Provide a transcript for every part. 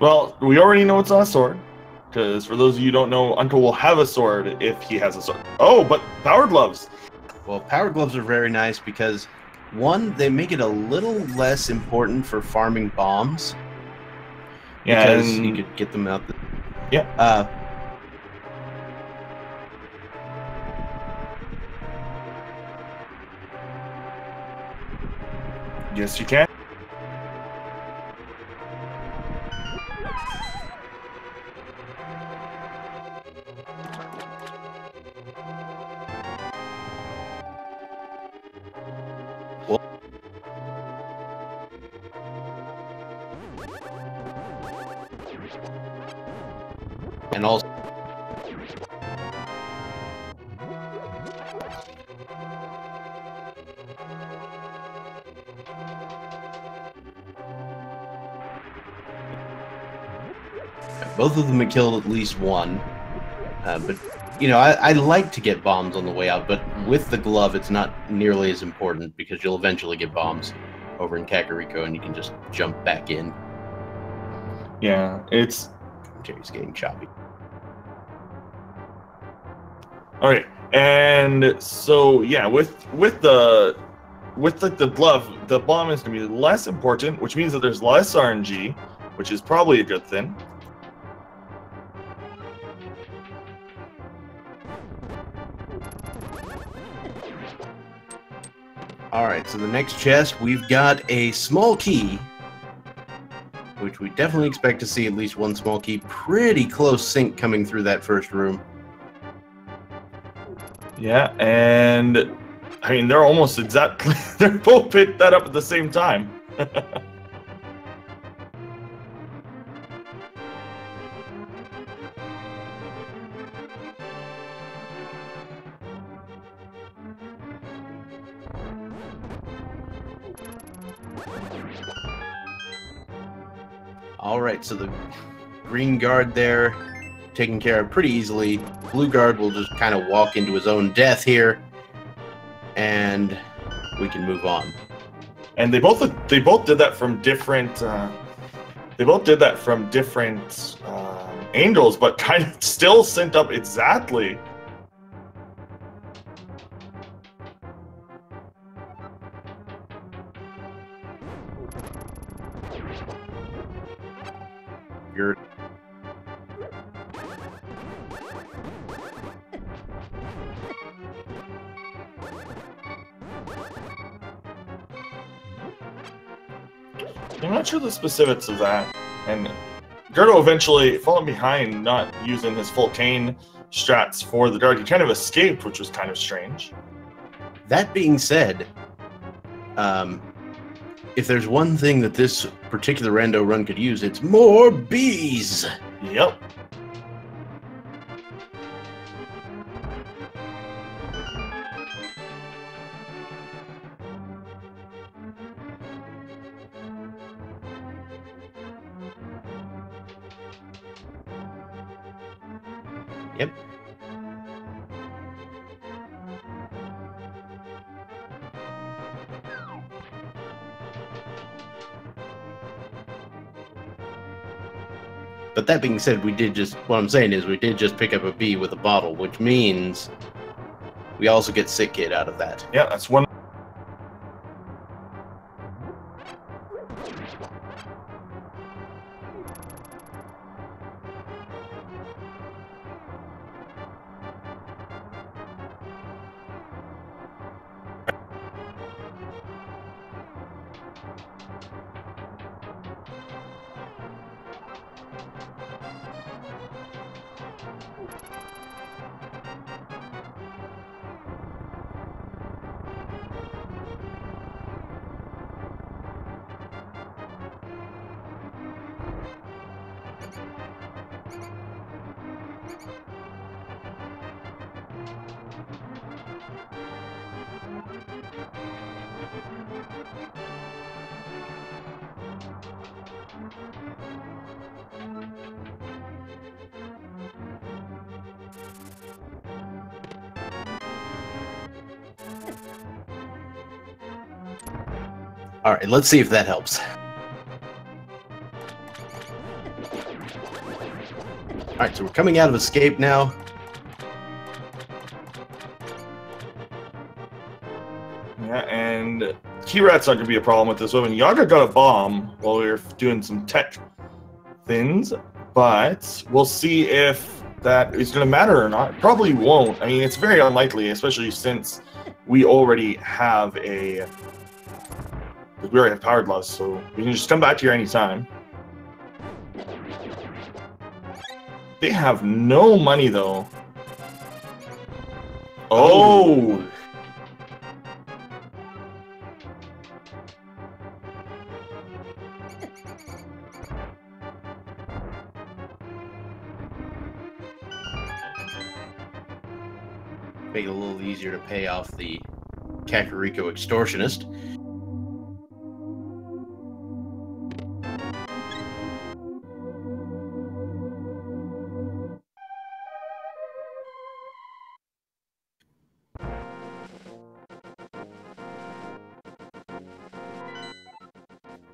Well, we already know it's not a sword. Because for those of you who don't know, Uncle will have a sword if he has a sword. Oh, but power gloves. Well, power gloves are very nice because, one, they make it a little less important for farming bombs. Yeah, because you could get them out. Yeah. Yes, you can. And also, both of them had killed at least one. But, you know, I like to get bombs on the way out, but with the glove, it's not nearly as important because you'll eventually get bombs over in Kakariko and you can just jump back in. Yeah, it's... Jerry's getting choppy. All right, and so yeah, with the glove, the bomb is going to be less important, which means that there's less RNG, which is probably a good thing. All right, so the next chest, we've got a small key, which we definitely expect to see at least one small key. Pretty close sync coming through that first room. Yeah, and I mean, they're almost exactly, they're both picked that up at the same time. All right, so the green guard there taken care of pretty easily. Blue guard will just kind of walk into his own death here, and we can move on. And they both did that from different angles, but kind of still synced up exactly. You're I'm not sure the specifics of that. And g3rd0 eventually falling behind, not using his full cane strats for the dart. He kind of escaped, which was kind of strange. That being said, if there's one thing that this particular rando run could use, it's more bees. Yep. Yep. But that being said, what I'm saying is we did just pick up a bee with a bottle, which means we also get Sick Kid out of that. Yeah, that's one. All right, let's see if that helps. Alright, so we're coming out of escape now. Yeah, and key rat's not going to be a problem with this one. Yaga got a bomb while we were doing some tech things, but we'll see if that is going to matter or not. It probably won't. I mean, it's very unlikely, especially since we already have power gloves, so we can just come back here anytime. They have no money, though. Oh! Make it a little easier to pay off the Kakariko extortionist.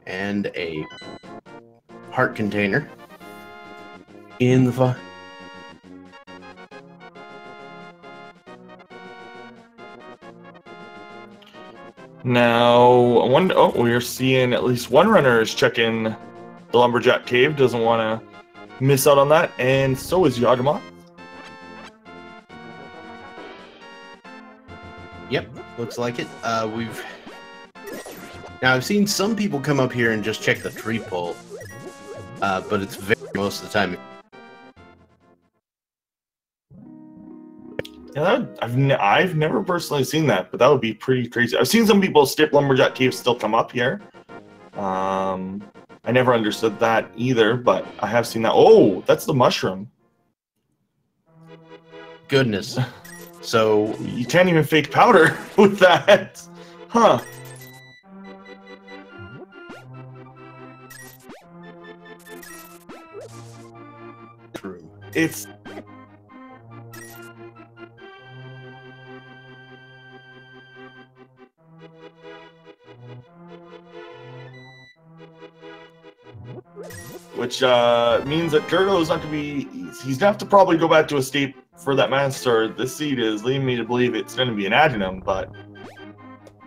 And a heart container in the fire. Now, we're seeing at least one runner is checking the Lumberjack Cave. Doesn't want to miss out on that, and so is Yagamoth. Yep, looks like it. Now I've seen some people come up here and just check the tree pole, but it's most of the time. Yeah, I've never personally seen that, but that would be pretty crazy. I've seen some people skip Lumberjack Cave still come up here. I never understood that either, but I have seen that. Oh, that's the mushroom. Goodness. So you can't even fake powder with that, huh? It's which means that g3rd0 is not going to be. He's going to have to probably go back to escape for that master. This seed is leading me to believe it's going to be an Adenum, but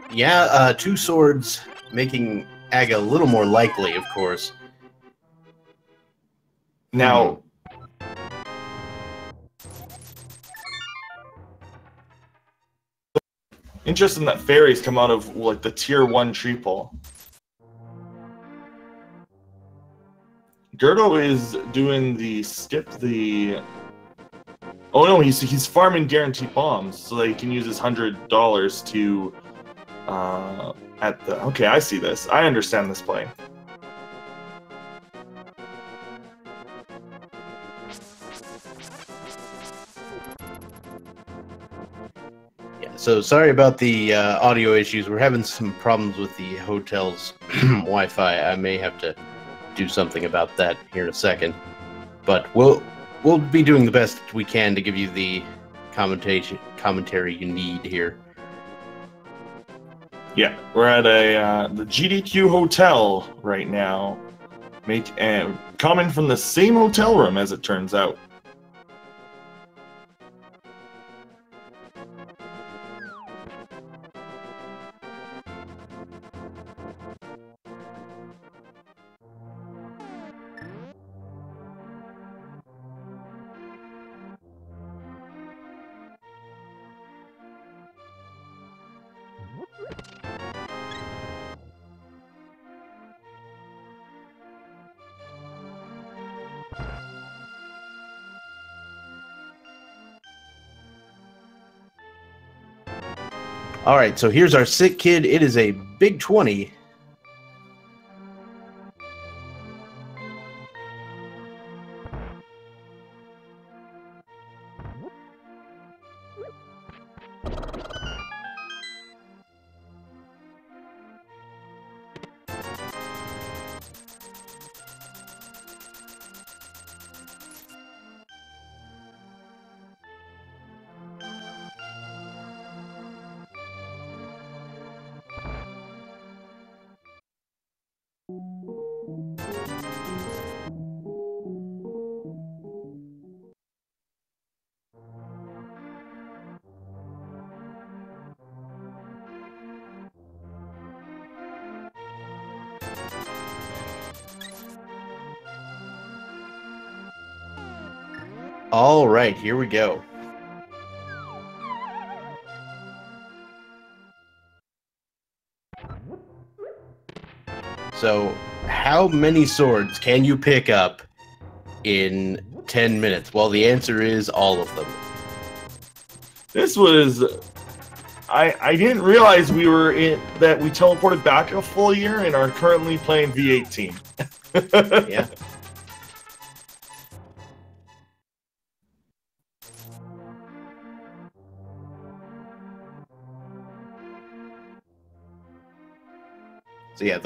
yeah, two swords making Aga a little more likely, of course. Now. Interesting that fairies come out of like the tier 1 tree pole. g3rd0 is doing the skip the. Oh no, he's farming guaranteed bombs so that he can use his $100 to. At the okay, I see this. I understand this play. So sorry about the audio issues. We're having some problems with the hotel's Wi-Fi. I may have to do something about that here in a second. But we'll be doing the best we can to give you the commentary you need here. Yeah, we're at the GDQ hotel right now. Coming from the same hotel room, as it turns out. All right, so here's our sick kid. It is a big 20. All right, here we go. So, how many swords can you pick up in 10 minutes? Well, the answer is all of them. This was... I didn't realize we teleported back a full year and are currently playing V18. Yeah. So yeah,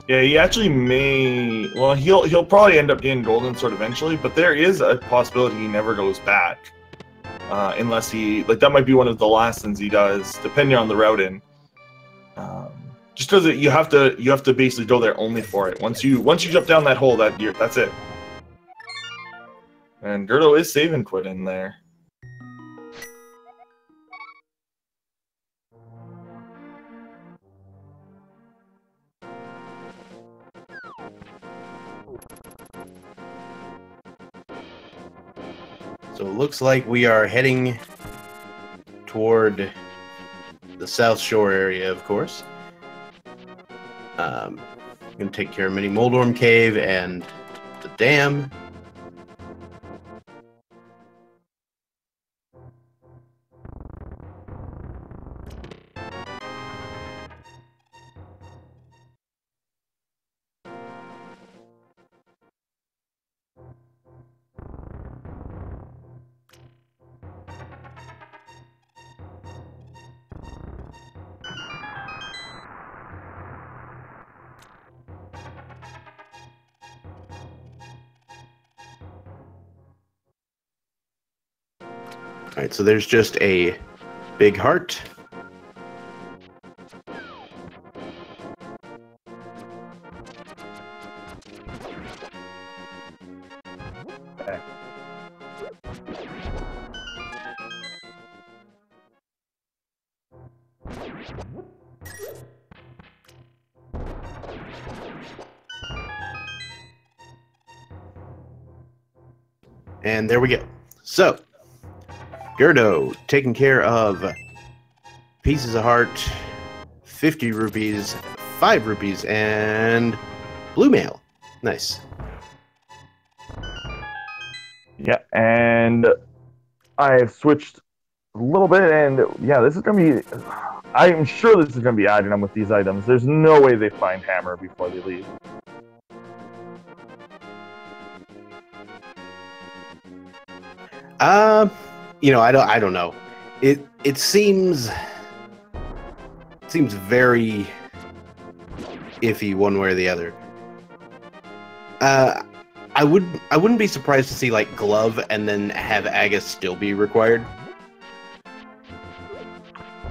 Yeah, he actually may... Well, he'll probably end up getting Golden Sword eventually, but there is a possibility he never goes back. Unless he... Like, that might be one of the last things he does, depending on the route in. Just because you have to basically go there only for it. Once you jump down that hole, that's it. And g3rd0 is saving quit in there. So it looks like we are heading toward the South Shore area, of course. I'm going to take care of Mini Moldorm Cave and the dam. Alright, so there's just a big heart. And there we go. So, g3rd0 taking care of pieces of heart, 50 rupees, 5 rupees, and blue mail. Nice. Yeah, and I've switched a little bit, and yeah, this is going to be... I'm sure this is going to be adding them with these items. There's no way they find Hammer before they leave. You know, I don't know. It seems very iffy one way or the other. I wouldn't be surprised to see like Glove and then have Agus still be required.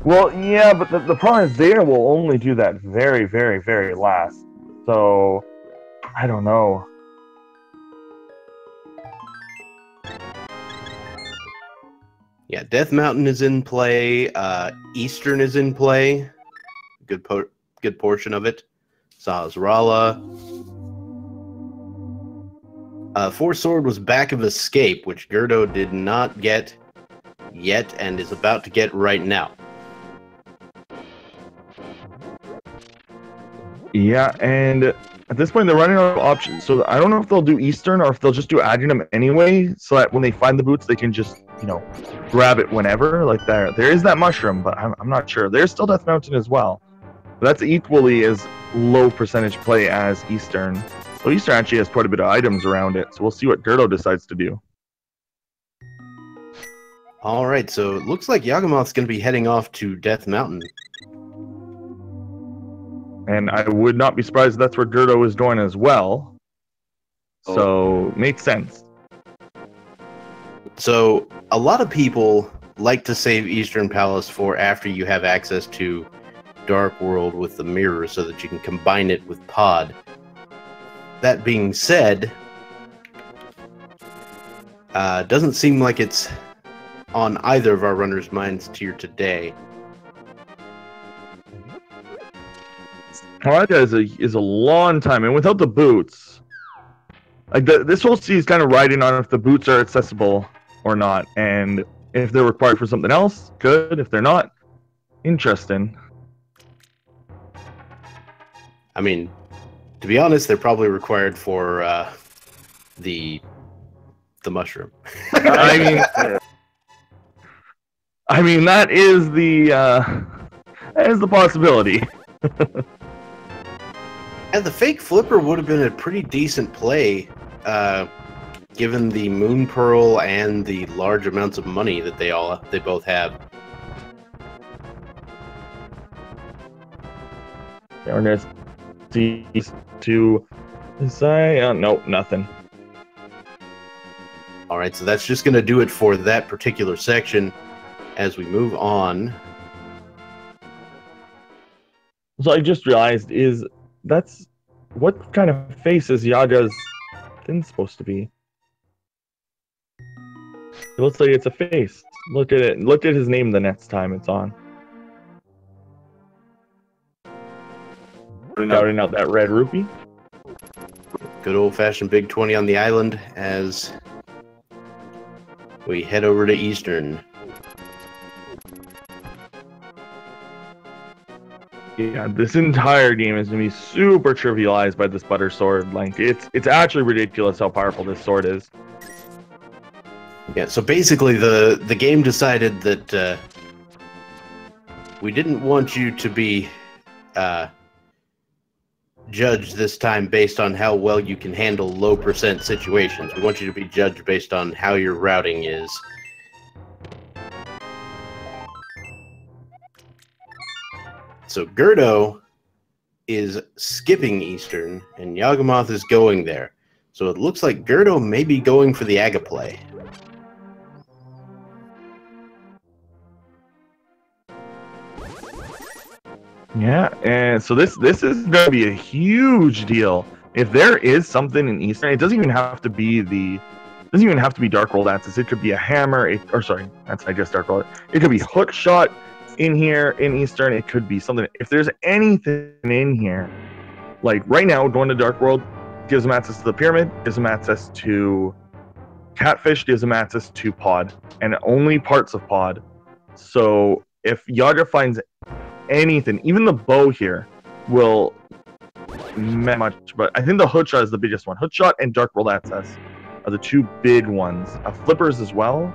Well, yeah, but the problem is they will only do that very, very, very last. So, I don't know. Yeah, Death Mountain is in play. Eastern is in play. Good portion of it. Sahasrara. Four Sword was Back of Escape, which g3rd0 did not get yet and is about to get right now. Yeah, and at this point they're running out of options. So I don't know if they'll do Eastern or if they'll just do adding them anyway, so that when they find the boots, they can just, you know, grab it whenever. Like there is that mushroom, but I'm not sure. There's still Death Mountain as well. But that's equally as low percentage play as Eastern. So Eastern actually has quite a bit of items around it. So we'll see what g3rd0 decides to do. All right, so it looks like Yagamoth's going to be heading off to Death Mountain. And I would not be surprised if that's where g3rd0 is going as well. So, makes sense. So, a lot of people like to save Eastern Palace for after you have access to Dark World with the mirror so that you can combine it with Pod. That being said, doesn't seem like it's on either of our runners' minds here today. Hawaii is a long time, and without the boots, like this whole sea is kind of riding on if the boots are accessible or not, and if they're required for something else, good. If they're not, interesting. I mean, to be honest, they're probably required for the mushroom. I mean that is the possibility. And the fake flipper would have been a pretty decent play, given the moon pearl and the large amounts of money that they both have. Ernest sees to say, nope, nothing. All right, so that's just going to do it for that particular section. As we move on, So I just realized that's what kind of face is Yaga's thing supposed to be? It looks like it's a face. Look at it. Look at his name the next time it's on. Shouting out that red rupee. good old-fashioned Big 20 on the island as we head over to Eastern. Yeah, this entire game is gonna be super trivialized by this butter sword. Like it's actually ridiculous how powerful this sword is. Yeah, so basically the game decided that we didn't want you to be judged this time based on how well you can handle low percent situations. We want you to be judged based on how your routing is. So g3rd0 is skipping Eastern, and Yagamoth is going there. So it looks like g3rd0 may be going for the Aga play. Yeah, and so this is gonna be a huge deal. If there is something in Eastern, it doesn't even have to be Dark World Axis. It could be a hammer, I guess Dark World. It could be hook shot in here in Eastern. It could be something. If there's anything in here, like right now, going to Dark World gives them access to the pyramid, gives them access to Catfish, gives them access to Pod, and only parts of Pod. So if Yaga finds anything, even the bow here will much, but I think the hook shot is the biggest one. Hook shot and Dark World Access are the two big ones. Flippers as well.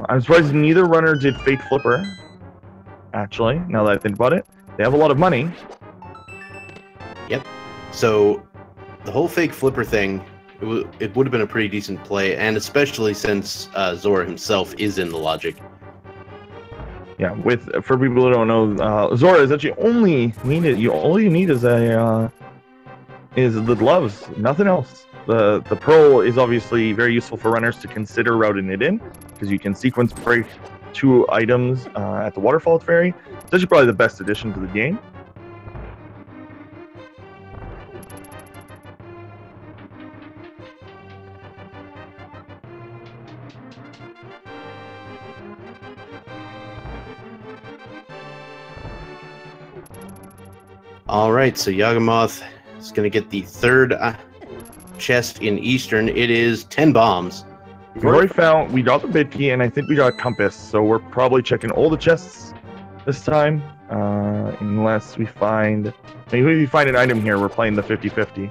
I'm surprised neither runner did fake flipper. Actually, now that I think about it, they have a lot of money. Yep. So the whole fake flipper thing, it would have been a pretty decent play, and especially since Zora himself is in the logic. Yeah, for people who don't know, Zora is actually all you need is the gloves, nothing else. The pearl is obviously very useful for runners to consider routing it in, because you can sequence break 2 items at the waterfall ferry. It's actually probably the best addition to the game. Alright, so Yagamoth is going to get the third chest in Eastern. It is 10 bombs. We got the bid key, and I think we got a compass, so we're probably checking all the chests this time, unless we find an item here. We're playing the 50-50.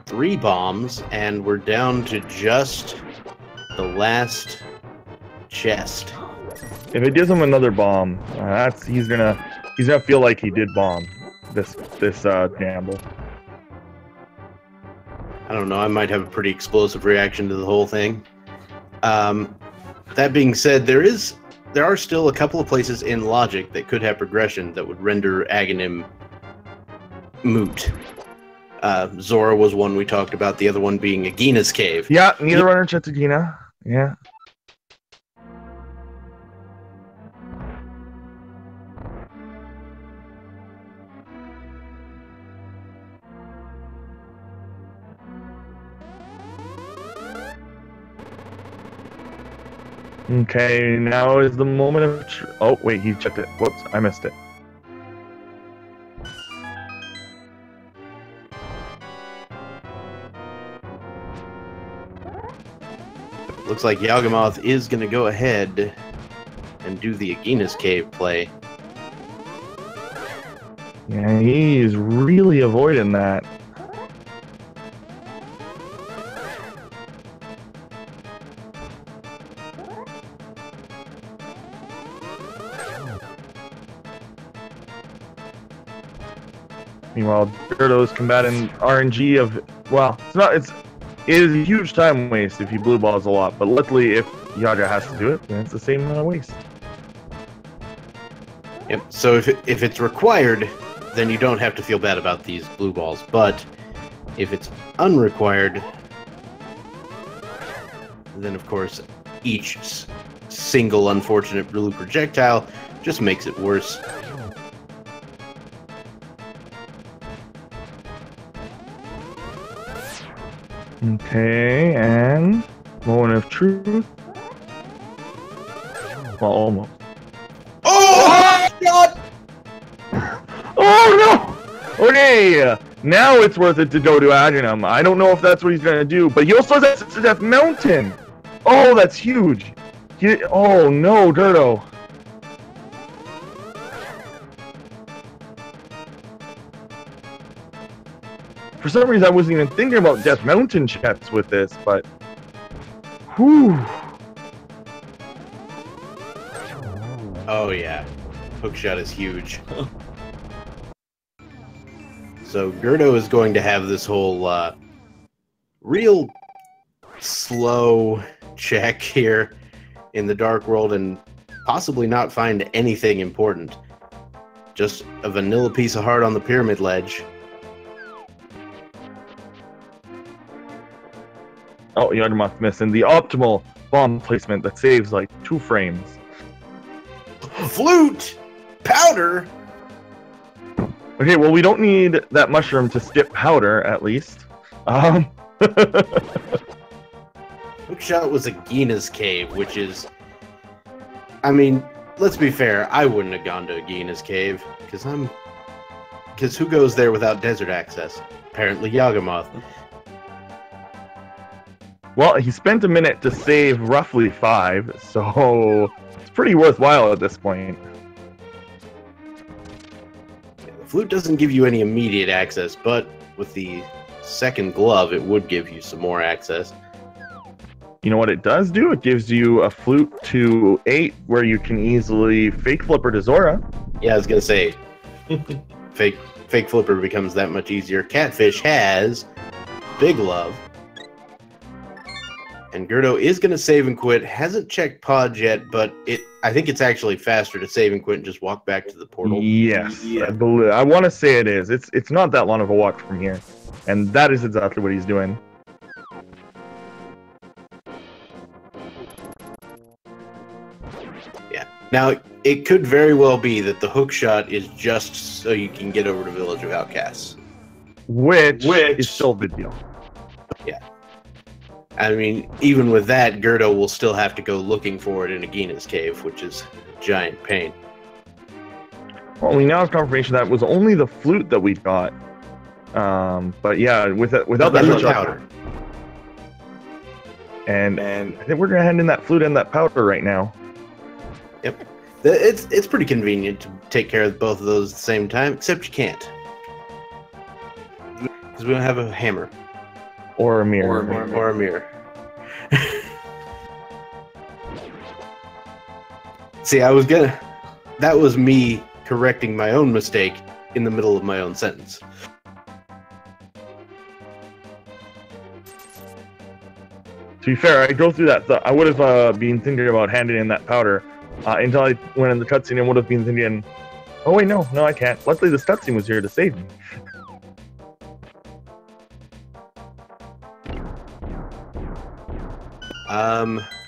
3 bombs, and we're down to just the last chest. If it gives him another bomb, he's gonna feel like he did bomb this gamble. I don't know, I might have a pretty explosive reaction to the whole thing. That being said, there are still a couple of places in logic that could have progression that would render Aghanim moot. Zora was one we talked about, the other one being Agina's cave. Yeah, neither runner checked Agina. Yeah. Okay, now is the moment of... Oh, wait, he checked it. Whoops, I missed it. Looks like Yagamoth is going to go ahead and do the Agina's Cave play. Yeah, he's really avoiding that. Meanwhile, g3rd0's combating RNG of... Well, it is a huge time waste if he blue balls a lot, but luckily if Yaga has to do it, then it's the same amount of waste. Yep, so if it's required, then you don't have to feel bad about these blue balls, but if it's unrequired, then of course each single unfortunate blue projectile just makes it worse. Okay, and moment of truth. Well, almost. Oh, God! Oh no! Okay, now it's worth it to go to Agenum. I don't know if that's what he's gonna do, but he also has to Death Mountain. Oh, that's huge. Oh no, g3rd0. For some reason, I wasn't even thinking about Death Mountain checks with this, but... Whew. Oh yeah, hookshot is huge. So g3rd0 is going to have this whole real slow check here in the Dark World and possibly not find anything important. Just a vanilla piece of heart on the pyramid ledge. Oh, Yagamoth missing the optimal bomb placement that saves like 2 frames. Flute! Powder! Okay, well, we don't need that mushroom to skip powder, at least. Hookshot was Agina's Cave, which is... I mean, let's be fair, I wouldn't have gone to Agina's Cave, because who goes there without desert access? Apparently Yagamoth. Well, he spent a minute to save roughly 5, so it's pretty worthwhile at this point. The flute doesn't give you any immediate access, but with the second glove, it would give you some more access. You know what it does do? It gives you a flute to 8, where you can easily fake flipper to Zora. Yeah, I was gonna say, fake flipper becomes that much easier. Catfish has Big Love. And g3rd0 is going to save and quit. Hasn't checked pods yet, but I think it's actually faster to save and quit and just walk back to the portal. Yes, yeah. I want to say it is. It's not that long of a walk from here, and that is exactly what he's doing. Yeah. Now, it could very well be that the hook shot is just so you can get over to Village of Outcasts. Which is still a big deal. Yeah. I mean, even with that, g3rd0 will still have to go looking for it in Agina's Cave, which is a giant pain. Well, we now have confirmation that it was only the flute that we got. But yeah, without that the powder. And I think we're gonna hand in that flute and that powder right now. Yep. It's pretty convenient to take care of both of those at the same time, except you can't. Because we don't have a hammer. Or a mirror. Or a mirror. See, that was me correcting my own mistake in the middle of my own sentence. To be fair, I go through that thought. I would have been thinking about handing in that powder until I went in the cutscene and would have been thinking, oh wait, no, I can't. Luckily, this cutscene was here to save me.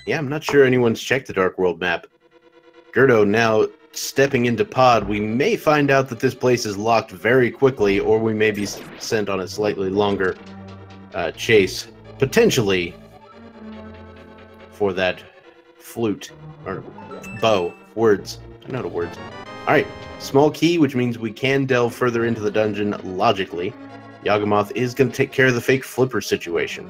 Yeah, I'm not sure anyone's checked the Dark World map. g3rd0 now stepping into pod, we may find out that this place is locked very quickly, or we may be sent on a slightly longer chase, potentially for that flute. Or bow. Words. I know the words. Alright, small key, which means we can delve further into the dungeon logically. Yagamoth is going to take care of the fake flipper situation.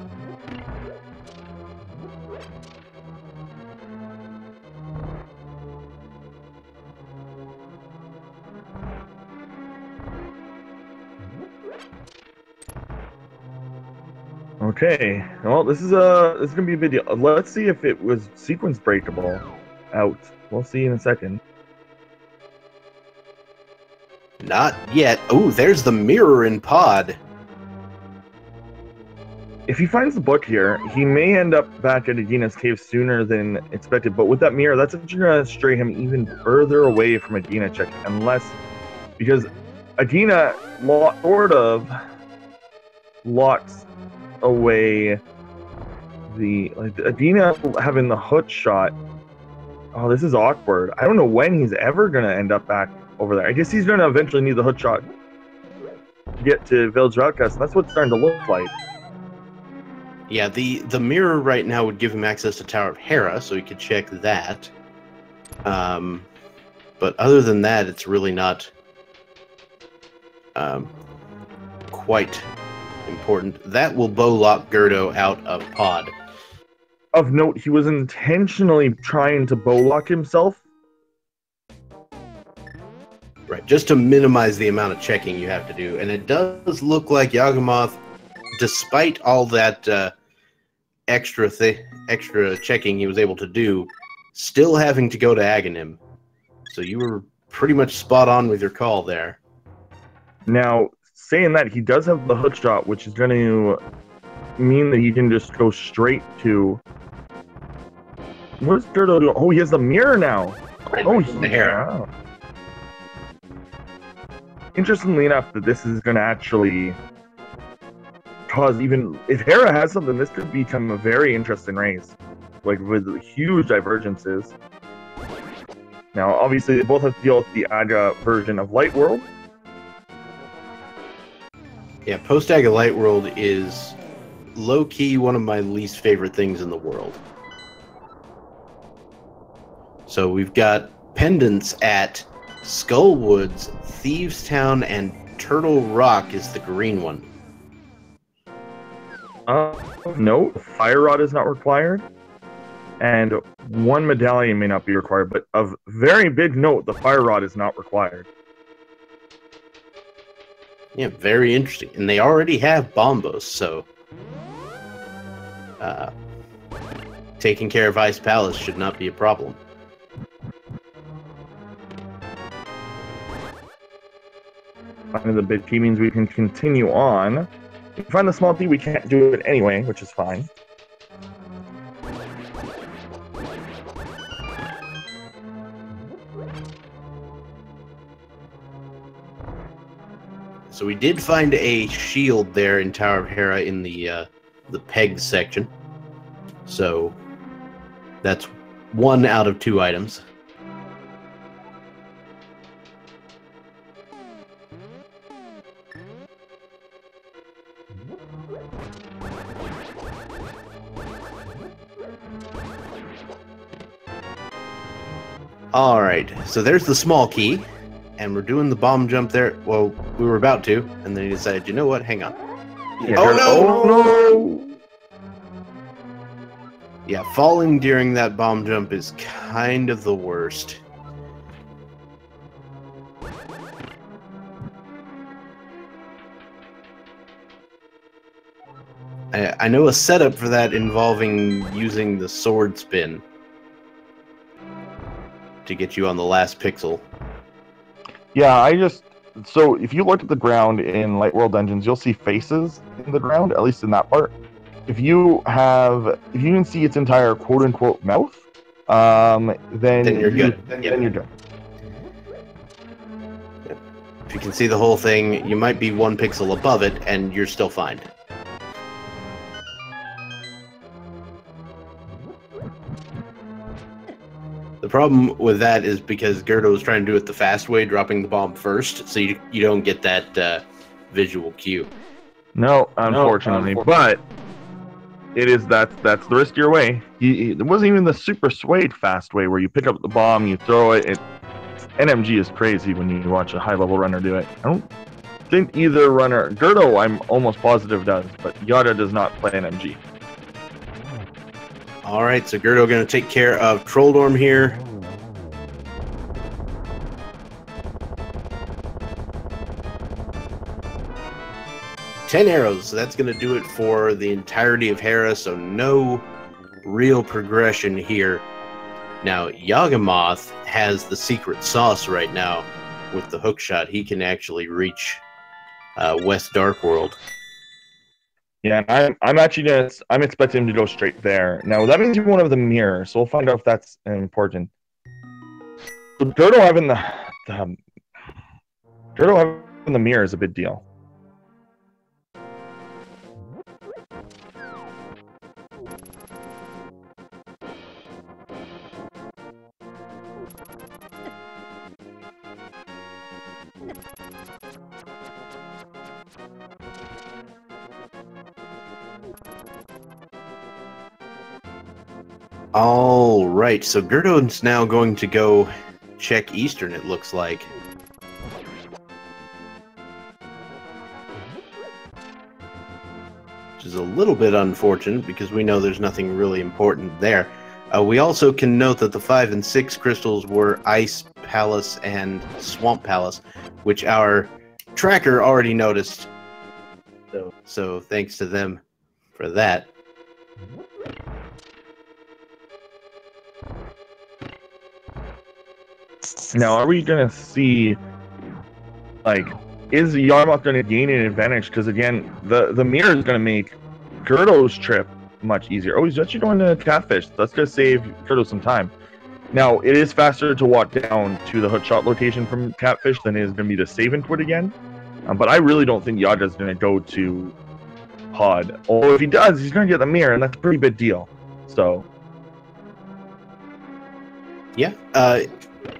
Okay, well, this is gonna be a big deal. Let's see if it was sequence breakable out. We'll see in a second. Not yet. Oh, there's the mirror in pod. If he finds the book here, he may end up back at Adina's cave sooner than expected. But with that mirror, that's actually gonna stray him even further away from Adina check, because Adina sort of locks away Adina having the hook shot. Oh, this is awkward. I don't know when he's ever gonna end up back over there. I guess he's gonna eventually need the hook shot to get to Village of Outcasts. That's what it's starting to look like. Yeah, the mirror right now would give him access to Tower of Hera, so he could check that. But other than that, it's really not quite important. That will bow lock g3rd0 out of pod. Of note, he was intentionally trying to bow lock himself. Right, just to minimize the amount of checking you have to do. And it does look like Yagamoth, despite all that extra checking he was able to do, still having to go to Aghanim. So you were pretty much spot on with your call there. Now, saying that, he does have the hook shot, which is going to mean that he can just go straight to... What's g3rd0 doing? Oh, he has the mirror now. Oh, yeah. Interestingly enough, that this is going to actually cause even... If Hera has something, this could become a very interesting race. Like, with huge divergences. Now, obviously, they both have to deal with the Aga version of Light World. Yeah, Post-Aga Light World is low-key one of my least favorite things in the world. So we've got pendants at Skullwoods, Thieves Town, and Turtle Rock is the green one. No, Fire Rod is not required. And one medallion may not be required, but of very big note, the Fire Rod is not required. Yeah, very interesting. And they already have Bombos, so... taking care of Ice Palace should not be a problem. Finding the big key means we can continue on. If we find the small key, we can't do it anyway, which is fine. So we did find a shield there in Tower of Hera in the pegs section. So that's 1 out of 2 items. Alright, so there's the small key, and we're doing the bomb jump there. Well, we were about to, and then he decided, you know what, hang on. Yeah, oh no! Yeah, falling during that bomb jump is kind of the worst. I know a setup for that involving using the sword spin to get you on the last pixel. Yeah, so if you look at the ground in Light World Dungeons, you'll see faces in the ground, at least in that part. If you can see its entire quote-unquote mouth, then you're good. Then you're good. If you can see the whole thing, you might be 1 pixel above it, and you're still fine. The problem with that is because g3rd0 was trying to do it the fast way, dropping the bomb first, so you don't get that visual cue. No, unfortunately. But It is that's the riskier way. It wasn't even the super swayed fast way where you pick up the bomb, you throw it. NMG is crazy when you watch a high level runner do it. I don't think either runner, g3rd0 I'm almost positive does, but Yada does not play NMG. All right, so g3rd0 going to take care of Trolldorm here. Ten arrows, so that's going to do it for the entirety of Hera, so no real progression here. Now, Yagamoth has the secret sauce right now with the hook shot. He can actually reach West Dark World. Yeah, I'm actually I'm expecting him to go straight there. Now that means you won't have the mirror, so we'll find out if that's important. So g3rd0 having g3rd0 having the mirror is a big deal. All right, so g3rd0's now going to go check Eastern, it looks like. Which is a little bit unfortunate because we know there's nothing really important there. We also can note that the 5 and 6 crystals were Ice Palace and Swamp Palace, which our tracker already noticed. So thanks to them for that. Now, are we going to see, like, is Yagamoth going to gain an advantage? Because, again, the mirror is going to make g3rd0's trip much easier. Oh, he's actually going to Catfish. That's going to save g3rd0 some time. Now, it is faster to walk down to the hookshot location from Catfish than it is going to be to save and quit again. But I really don't think Yaga's going to go to Pod. Or if he does, he's going to get the mirror, and that's a pretty big deal. So, yeah,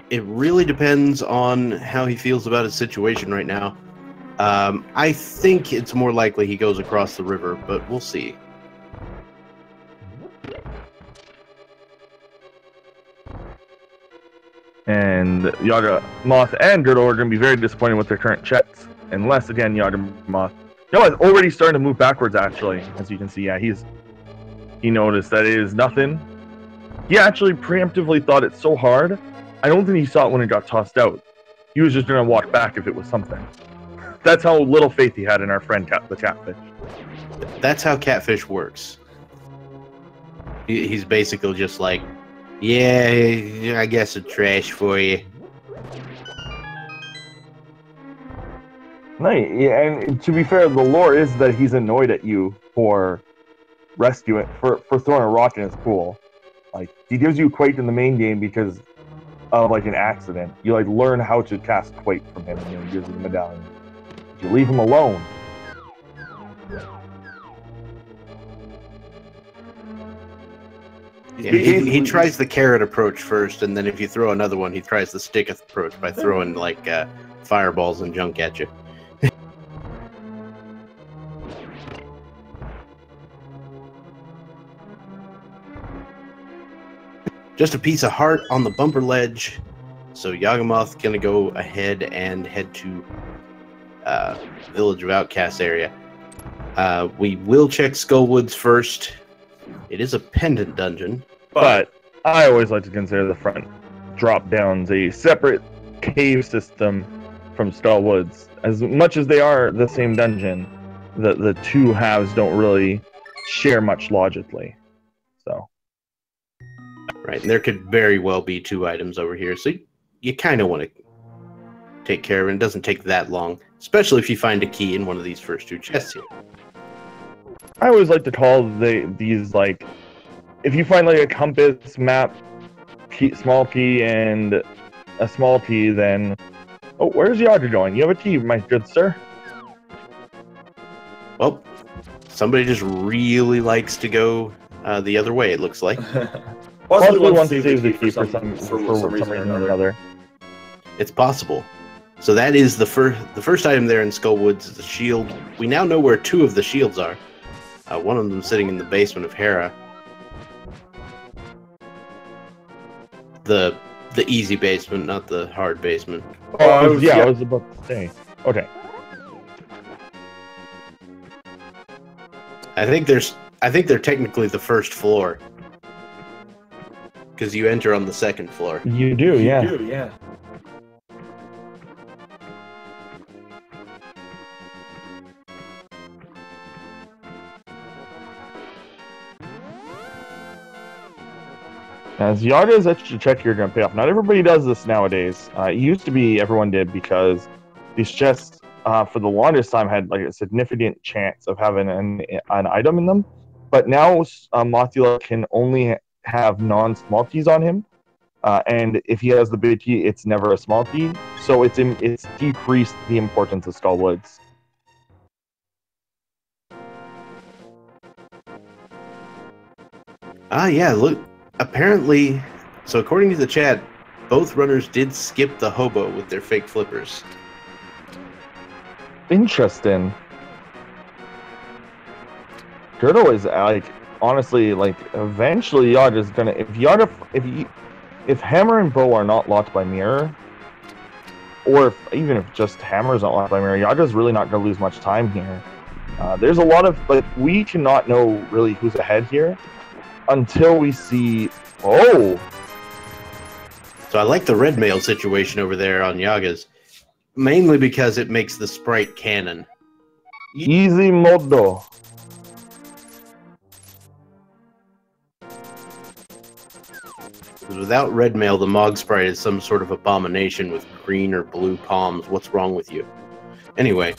it really depends on how he feels about his situation right now. I think it's more likely he goes across the river, but we'll see. And Yagamoth and g3rd0 are going to be very disappointed with their current checks, unless, again, Yagamoth is already starting to move backwards, actually. As you can see, yeah, he noticed that it is nothing. He actually preemptively thought it's so hard. I don't think he saw it when it got tossed out. He was just going to walk back if it was something. That's how little faith he had in our friend the Catfish. That's how Catfish works. He's basically just like, yeah, I guess it's trash for you. Right, yeah, and to be fair, the lore is that he's annoyed at you for rescuing, for throwing a rock in his pool. Like, he gives you Quake in the main game because of, like, an accident. You, like, learn how to cast Quake from him, and he gives you the medallion. If you leave him alone. Yeah, he tries the carrot approach first, and then if you throw another one, he tries the stick approach by throwing, like, fireballs and junk at you. Just a piece of heart on the bumper ledge. So Yagamoth gonna go ahead and head to Village of Outcasts area. We will check Skullwoods first. It is a pendant dungeon, but I always like to consider the front drop downs a separate cave system from Skullwoods. As much as they are the same dungeon, the two halves don't really share much logically. So. Right, and there could very well be 2 items over here, so you kind of want to take care of it. It doesn't take that long, especially if you find a key in one of these first 2 chests here. I always like to call these, like, if you find, like, a compass, map, key, small key, and a small key, then... Oh, where's Yaga going? You have a key, my good sir. Well, somebody just really likes to go the other way, it looks like. Possibly wants to save the key for some reason or another. It's possible. So that is the first item there in Skullwoods, is the shield. We now know where 2 of the shields are. One of them sitting in the basement of Hera. The easy basement, not the hard basement. Oh, I was about to say. Okay. I think they're technically the first floor. Because you enter on the second floor. You do, yeah. As Yaga's extra check here going to pay off. Not everybody does this nowadays. It used to be everyone did because these chests, for the longest time, had like a significant chance of having an item in them. But now Mothula can only have non-small keys on him. And if he has the big key, it's never a small key. So it's decreased the importance of Skull Woods. Yeah, look. Apparently, so according to the chat, both runners did skip the hobo with their fake flippers. Interesting. g3rd0 is like, honestly, like, eventually Yaga's gonna, if Hammer and Bow are not locked by mirror, or even if just Hammer's not locked by mirror, Yaga's really not gonna lose much time here. There's a lot of, like, we cannot know really who's ahead here until we see, oh! So I like the red mail situation over there on Yaga's, mainly because it makes the sprite canon. Easy modo. Without red mail, the Mog sprite is some sort of abomination with green or blue palms. What's wrong with you? Anyway.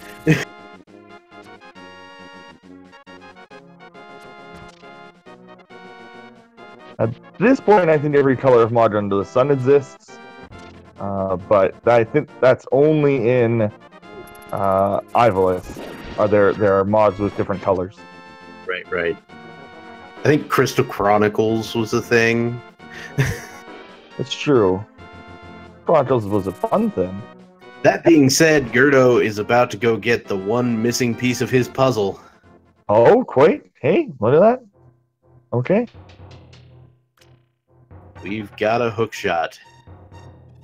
At this point, I think every color of Mod under the sun exists, but I think that's only in Ivalice. There are mods with different colors. Right. I think Crystal Chronicles was a thing. It's true. Chronicles was a fun thing. That being said, g3rd0 is about to go get the one missing piece of his puzzle. Oh, quite. Hey, look at that. Okay. We've got a hook shot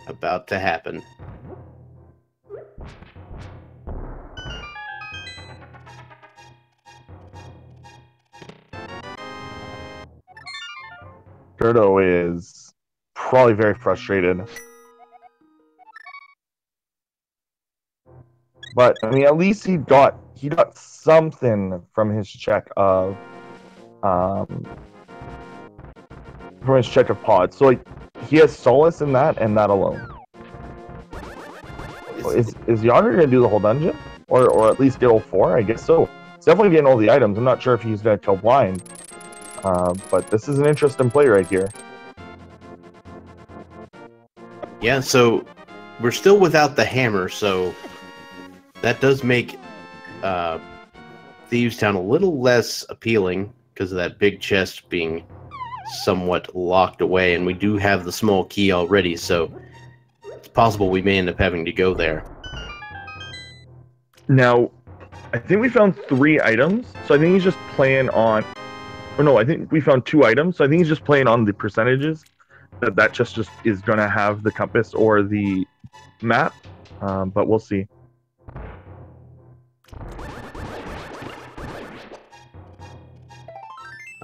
about to happen. g3rd0 is probably very frustrated. But I mean, at least he got something from his check of pods. So like he has solace in that and that alone. Is Yaga gonna do the whole dungeon? Or at least get all 4? I guess so. He's definitely getting all the items. I'm not sure if he's gonna kill blind. But this is an interesting play right here. Yeah, so we're still without the hammer, so that does make Thieves Town a little less appealing because of that big chest being somewhat locked away, and we do have the small key already, so it's possible we may end up having to go there. Now, I think we found 3 items, so I think he's just playing on... Or no, I think we found 2 items, so I think he's just playing on the percentages that just is going to have the compass or the map, but we'll see.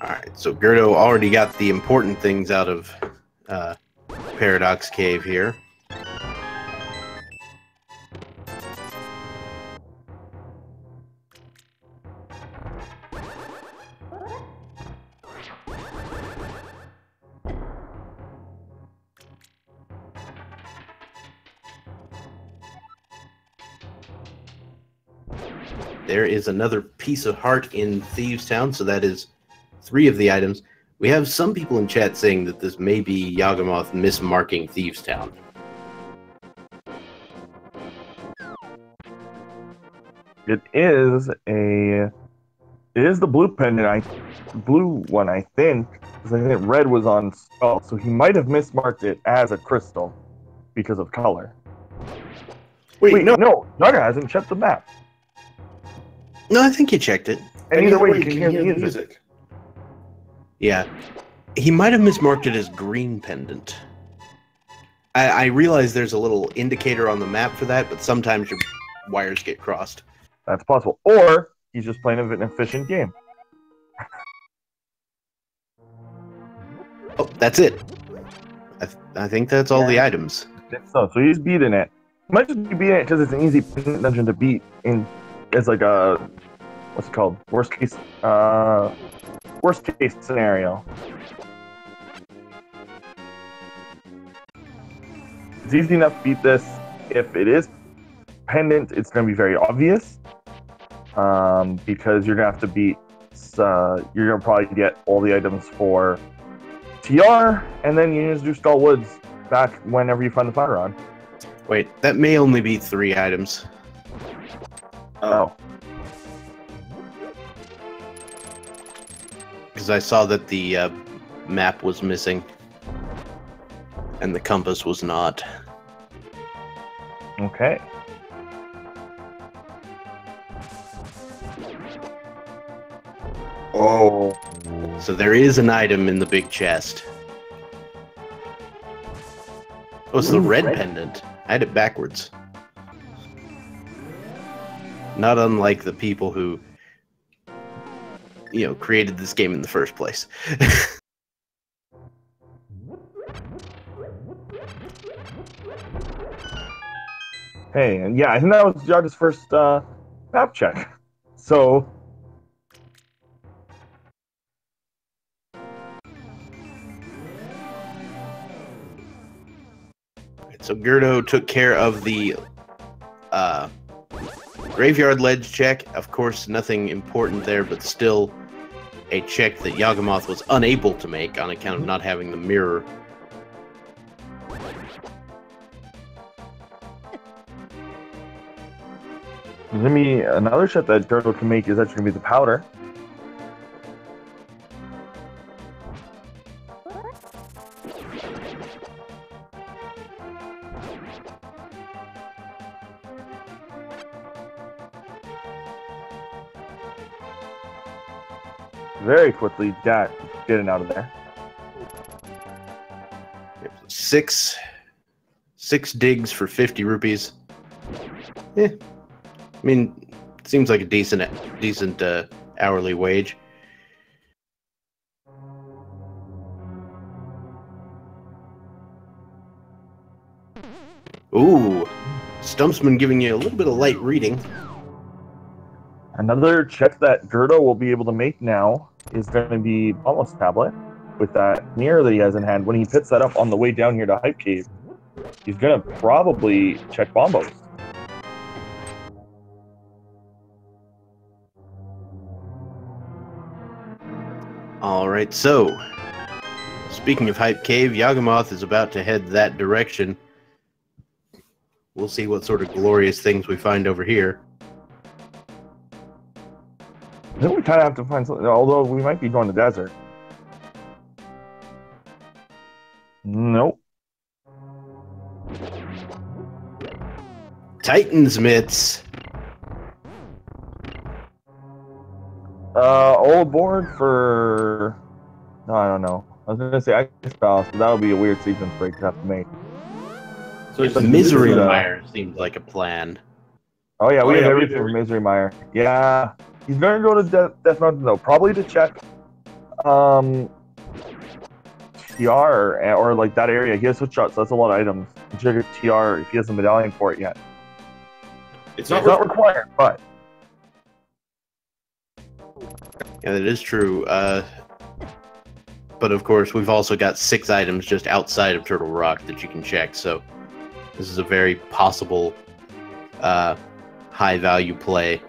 Alright, so g3rd0 already got the important things out of Paradox Cave here. There is another piece of heart in Thieves Town, so that is 3 of the items. We have some people in chat saying that this may be Yagamoth mismarking Thieves Town. It is the blue pendant, blue one, I think, because I think red was on skull, so he might have mismarked it as a crystal because of color. Wait, no, Yaga hasn't checked the map. No, I think you checked it. And either way, you can hear the music. Yeah. He might have mismarked it as green pendant. I realize there's a little indicator on the map for that, but sometimes your wires get crossed. That's possible. Or he's just playing an efficient game. Oh, that's it. I think that's all the items. So he's beating it. He might just be beating it because it's an easy dungeon to beat in. It's like a what's it called? Worst case scenario. It's easy enough to beat this. If it is pendant, it's going to be very obvious because you're going to have to beat. You're going to probably get all the items for TR, and then you just do Skull Woods back whenever you find the fire rod. Wait, that may only be 3 items. Oh. Because I saw that the map was missing. And the compass was not. Okay. Oh. So there is an item in the big chest. Oh, it's the red pendant. I had it backwards. Not unlike the people who, created this game in the first place. Hey, and yeah, I think that was Jaga's first map check. So. So g3rd0 took care of the graveyard ledge check. Of course, nothing important there, but still a check that Yagamoth was unable to make on account of not having the mirror. There's gonna be another check that g3rd0 can make is actually gonna be the powder. Very quickly, getting out of there. Six digs for 50 rupees. I mean, it seems like a decent hourly wage. Ooh, Stumpsman giving you a little bit of light reading. Another check that g3rd0 will be able to make now is going to be Almost Tablet with that mirror that he has in hand. When he picks that up on the way down here to Hype Cave, he's going to probably check Bombos. Alright, so speaking of Hype Cave, Yagamoth is about to head that direction. We'll see what sort of glorious things we find over here. I think we kind of have to find something, although we might be going to desert. Nope. Titan's mitts. All aboard for... No, I don't know. I was going to say Ice Palace, but that would be a weird sequence break to have to make. So it's Misery Mire seems like a plan. Oh yeah, we have everything for Misery Mire. Yeah. He's going to go to Death Mountain, though, probably to check TR or like that area. He has switch shots, so that's a lot of items. Check TR if he has a medallion for it yet. It's not required, but... Yeah, that is true. But of course, we've also got 6 items just outside of Turtle Rock that you can check, so this is a very possible high-value play.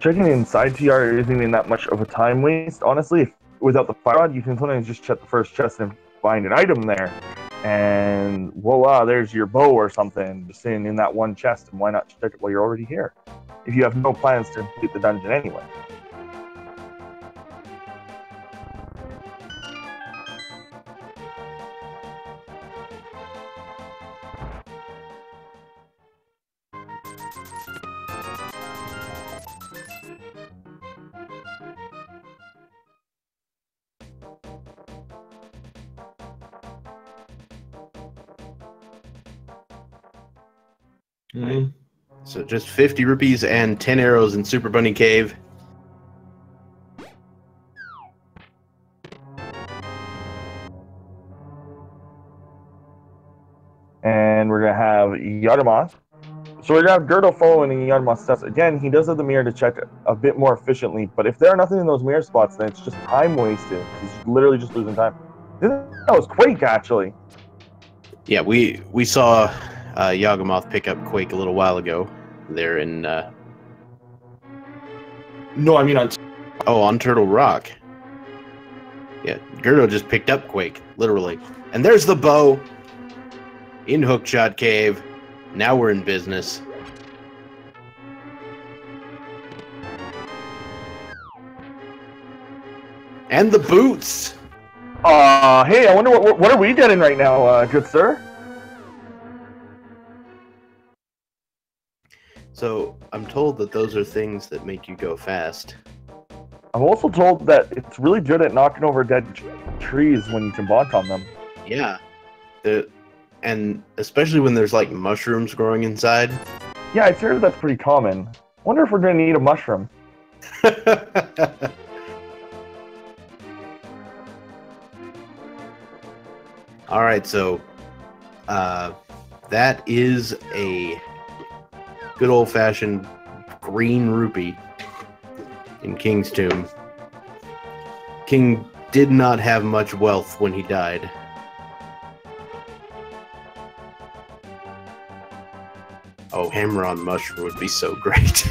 Checking inside TR isn't even that much of a time waste. Honestly, without the fire rod, you can sometimes just check the first chest and find an item there. And voila, there's your bow or something just sitting in that one chest. And why not check it while you're already here? If you have no plans to complete the dungeon anyway. Mhm. So just 50 rupees and 10 arrows in Super Bunny Cave. And we're gonna have Yagamoth. So we're gonna have Girdle following Yagamoth's steps. Again, he does have the mirror to check a bit more efficiently, but if there are nothing in those mirror spots, then it's just time wasted. He's literally just losing time. That was Quake, actually. Yeah, we saw Yagamoth pick up Quake a little while ago. There in No, I mean on. on Turtle Rock. Yeah, Gerdo just picked up Quake, literally. And there's the bow in Hookshot Cave. Now we're in business. And the boots. Hey, I wonder what are we getting right now, good sir? So I'm told that those are things that make you go fast. I'm also told that it's really good at knocking over dead trees when you can bonk on them. Yeah. And especially when there's like mushrooms growing inside. Yeah, I heard that's pretty common. Wonder if we're gonna need a mushroom. All right, so that is a good old-fashioned green rupee in King's Tomb. King did not have much wealth when he died. Oh, Hammer on Mushroom would be so great.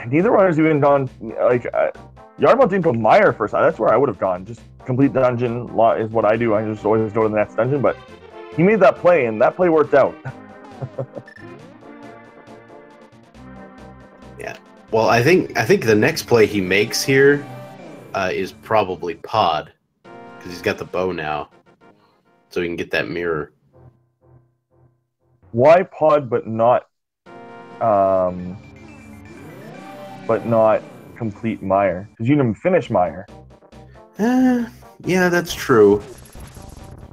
Neither one has even gone, like, Yarmouth didn't go Meyer first. That's where I would have gone. Just complete dungeon is what I do. I just always go to the next dungeon, but he made that play, and that play worked out. Yeah. Well, I think the next play he makes here is probably Pod, because he's got the bow now, so he can get that mirror. Why Pod, but not complete Meyer? Because you didn't finish Meyer. Yeah, that's true.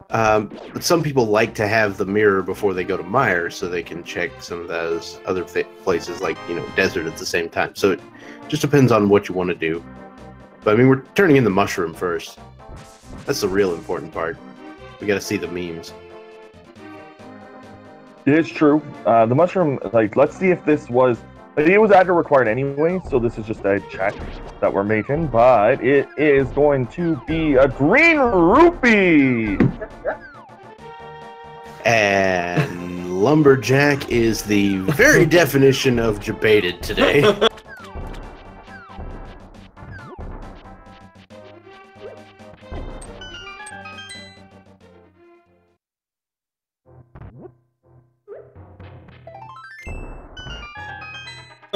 But some people like to have the mirror before they go to Meyer, so they can check some of those other places, like, you know, Desert at the same time. So it just depends on what you want to do. But I mean, we're turning in the mushroom first. That's the real important part. We got to see the memes. It's true. The mushroom, like, let's see if this was. It was aggro required anyway, so this is just a check that we're making, but it is going to be a green rupee! And Lumberjack is the very definition of debated today.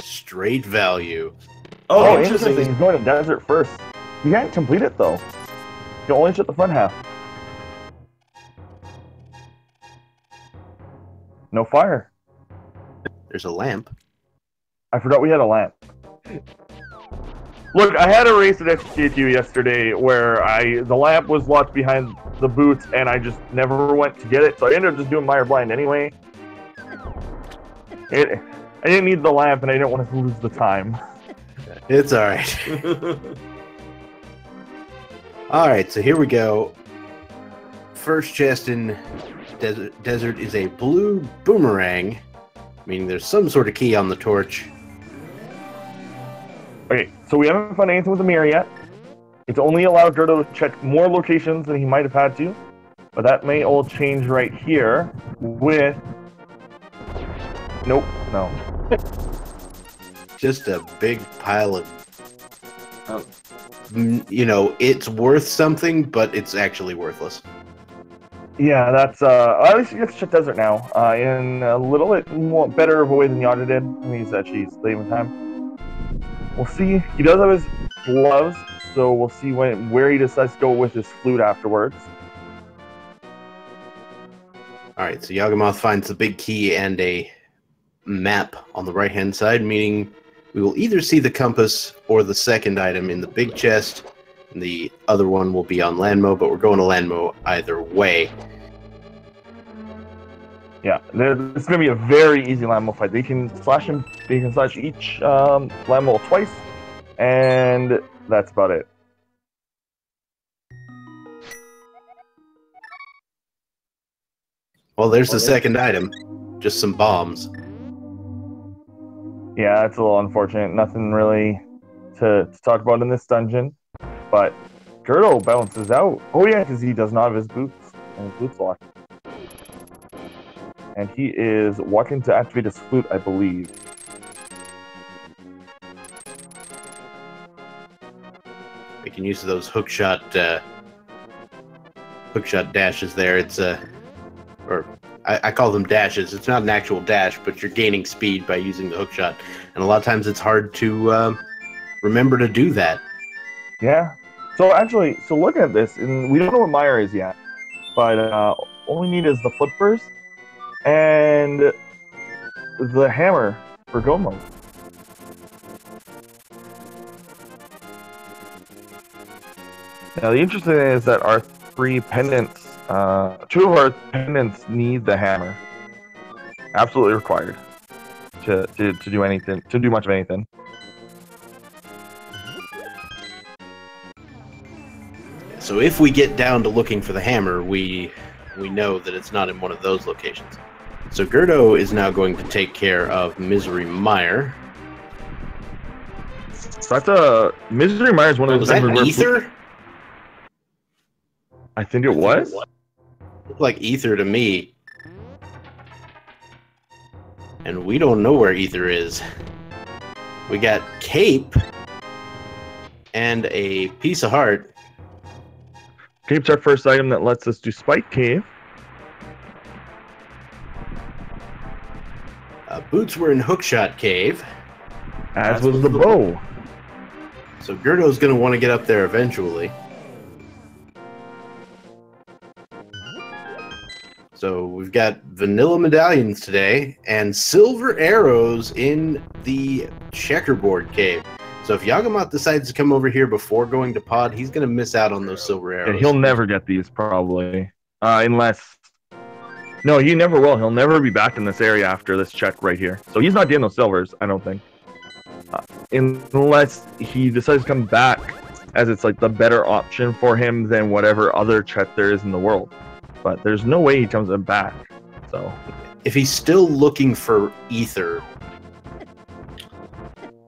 Straight value. Oh, interesting. He's going to Desert first. You can't complete it, though. You only shut the front half. No fire. There's a lamp. I forgot we had a lamp. Look, I had a race at SKQ yesterday where the lamp was locked behind the boots, and I just never went to get it, so I ended up just doing Meyer Blind anyway. I didn't need the lamp, and I didn't want to lose the time. It's alright. Alright, so here we go. First chest in Desert is a blue boomerang, meaning there's some sort of key on the torch. Okay, so we haven't found anything with the mirror yet. It's only allowed Gerdo to check more locations than he might have had to, but that may all change right here with... Nope, no. Just a big pile of... you know, it's worth something, but it's actually worthless. Yeah, that's... at least you get to check Desert now, in a little bit more better of a way than Yada did. He's actually saving time. We'll see. He does have his gloves, so we'll see where he decides to go with his flute afterwards. Alright, so Yagamoth finds the big key and a map on the right-hand side, meaning we will either see the compass or the second item in the big chest, and the other one will be on Landmo, but we're going to Landmo either way. Yeah, it's going to be a very easy Landmo fight. They can slash him. They can slash each Landmo twice, and that's about it. Well, there's the second item. Just some bombs. Yeah, it's a little unfortunate. Nothing really to talk about in this dungeon. But g3rd0 bounces out. Oh yeah, because he does not have his boots. And his boots locked. And he is walking to activate his flute, I believe. Making use of those hookshot dashes there. It's or I call them dashes. It's not an actual dash, but you're gaining speed by using the hookshot. And a lot of times it's hard to remember to do that. Yeah. So actually, looking at this, and we don't know what Meyer is yet, but all we need is the flip burst and the hammer for go mode. Now the interesting thing is that our three pendants, two of our pendants need the hammer. Absolutely required to do anything, to do much of anything. So if we get down to looking for the hammer, we know that it's not in one of those locations. So g3rd0 is now going to take care of Misery Meyer. So that's a Misery Meyer is one of those. Was that Ether? I think it was. Looked like Ether to me. And we don't know where Ether is. We got Cape and a piece of heart. Cape's our first item that lets us do Spike Cave. Boots were in Hookshot Cave. As was the bow. So g3rd0's going to want to get up there eventually. So we've got vanilla medallions today and silver arrows in the checkerboard cave. So if Yagamoth decides to come over here before going to pod, he's going to miss out on those silver arrows. And he'll never get these, probably. Unless... No, he never will. He'll never be back in this area after this check right here. So he's not getting those silvers, I don't think. Unless he decides to come back, as it's like the better option for him than whatever other check there is in the world. But there's no way he comes back. So if he's still looking for Ether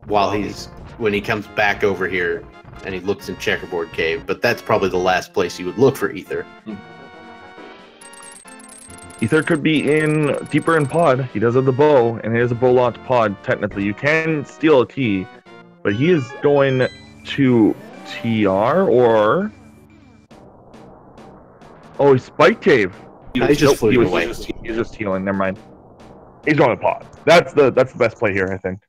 when he comes back over here and he looks in Checkerboard Cave, but that's probably the last place you would look for Ether. Ether could be in deeper in pod. He does have the bow, and he has a bow locked pod. Technically, you can steal a key, but he is going to TR or he's Spike Cave. He's just floating away. He's just healing. Never mind. He's going to pod. That's the best play here, I think.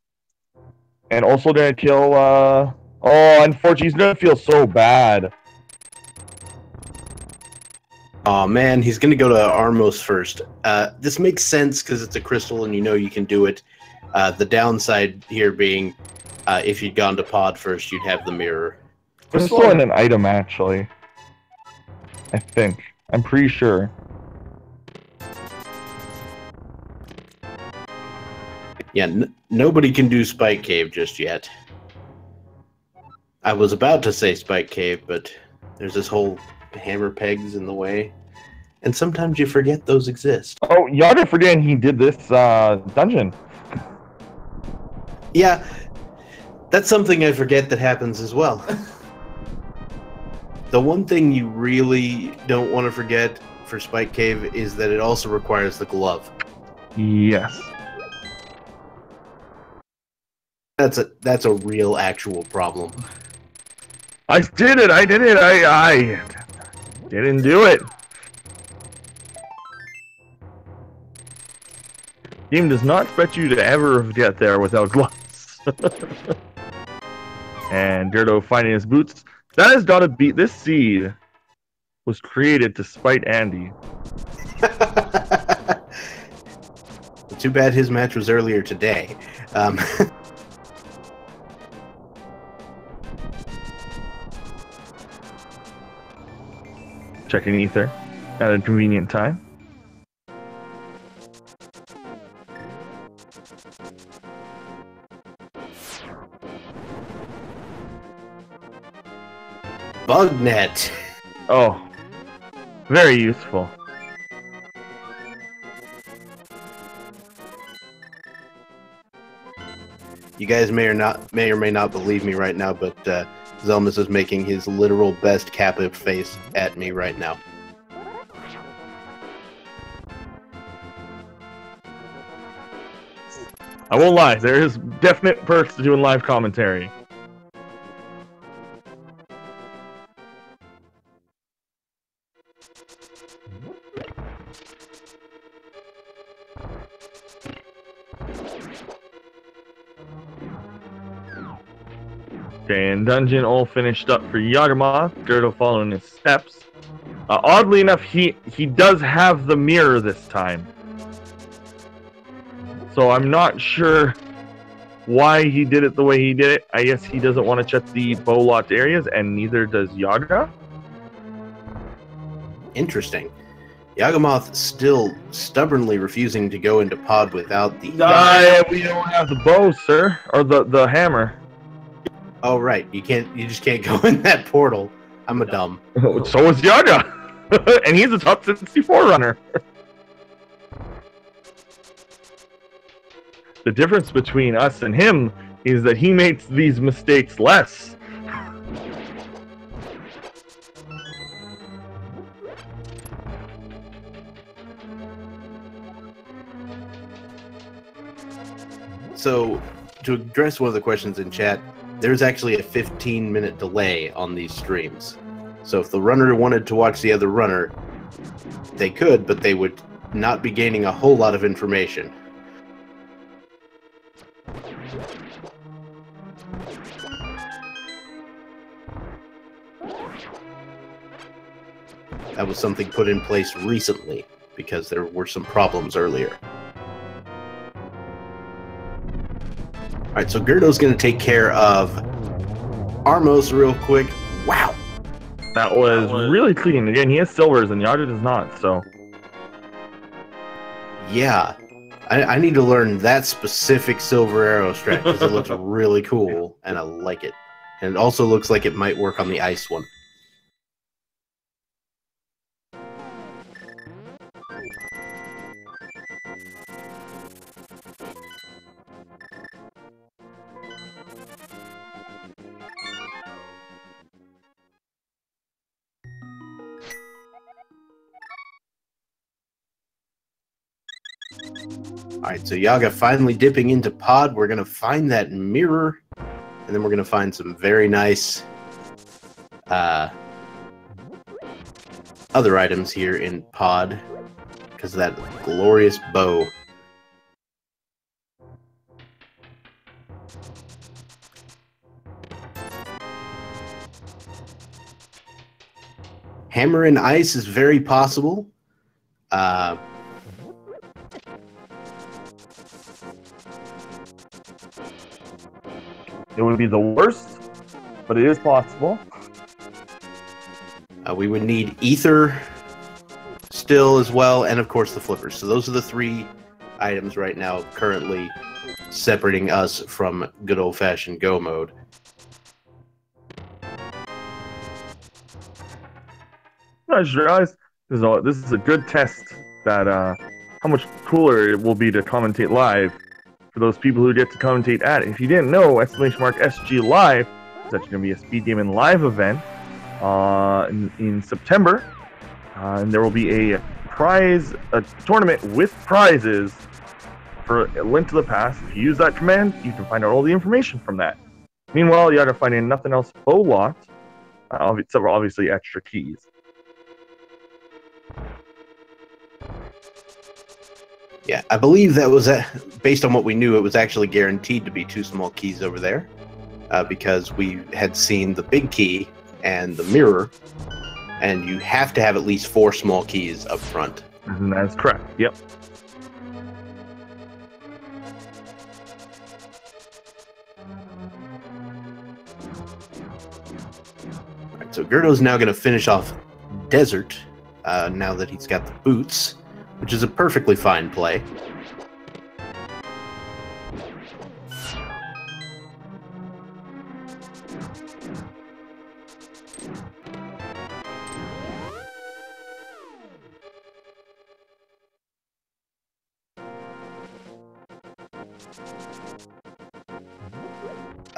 And also gonna kill. Unfortunately, he's gonna feel so bad. Oh man, he's gonna go to Armos first. This makes sense because it's a crystal and you know you can do it. The downside here being, if you'd gone to pod first, you'd have the mirror. Crystal and an item, actually. I think. I'm pretty sure. Yeah, nobody can do Spike Cave just yet. I was about to say Spike Cave, but there's this whole hammer pegs in the way. And sometimes you forget those exist. Oh, y'all are forgetting he did this dungeon. Yeah, that's something I forget that happens as well. The one thing you really don't want to forget for Spike Cave is that it also requires the glove. Yes. That's a real actual problem. I did it! I didn't do it. Game does not expect you to ever get there without gloves. And g3rd0 finding his boots. That has got to be... This seed was created to spite Andy. Too bad his match was earlier today. checking ether at a convenient time. Bug net. Oh, very useful. You guys may or may not believe me right now, but Zelmus is making his literal best Kappa face at me right now. I won't lie, there is definite perks to doing live commentary. Okay, and dungeon all finished up for Yagamoth. g3rd0 following his steps. Oddly enough, he does have the mirror this time. So I'm not sure why he did it the way he did it. I guess he doesn't want to check the bow locked areas, and neither does Yaga. Interesting. Yagamoth still stubbornly refusing to go into pod without the... We don't have the bow, sir. Or the hammer. Oh, right. You just can't go in that portal. I'm a dumb. So is Yaga. And he's a top 64 runner. The difference between us and him is that he makes these mistakes less. So, to address one of the questions in chat, there's actually a 15-minute delay on these streams. So if the runner wanted to watch the other runner, they could, but they would not be gaining a whole lot of information. That was something put in place recently, because there were some problems earlier. Alright, so g3rd0's going to take care of Armos real quick. Wow! That was really clean. Again, he has silvers and Yaga does not, so... Yeah. I need to learn that specific silver arrow strat, because it looks really cool, and I like it. And it also looks like it might work on the ice one. Alright, so Yaga finally dipping into pod. We're going to find that mirror, and then we're going to find some very nice other items here in pod, because of that glorious bow. Hammer and ice is very possible. It would be the worst, but it is possible. We would need ether still as well, and of course the flippers. So those are the three items right now currently separating us from good old-fashioned go mode. I just realized this is a good test that how much cooler it will be to commentate live for those people who get to commentate at it. If you didn't know, !SG Live is actually going to be a Speed Gaming Live event in September. And there will be a tournament with prizes for a link to the past. If you use that command, you can find out all the information from that. Meanwhile, you got to find in nothing else bow locked, except for obviously extra keys. Yeah, I believe that was, based on what we knew, it was actually guaranteed to be 2 small keys over there, because we had seen the big key and the mirror, and you have to have at least 4 small keys up front. And that's correct, yep. Alright, so g3rd0's now going to finish off desert now that he's got the boots, which is a perfectly fine play.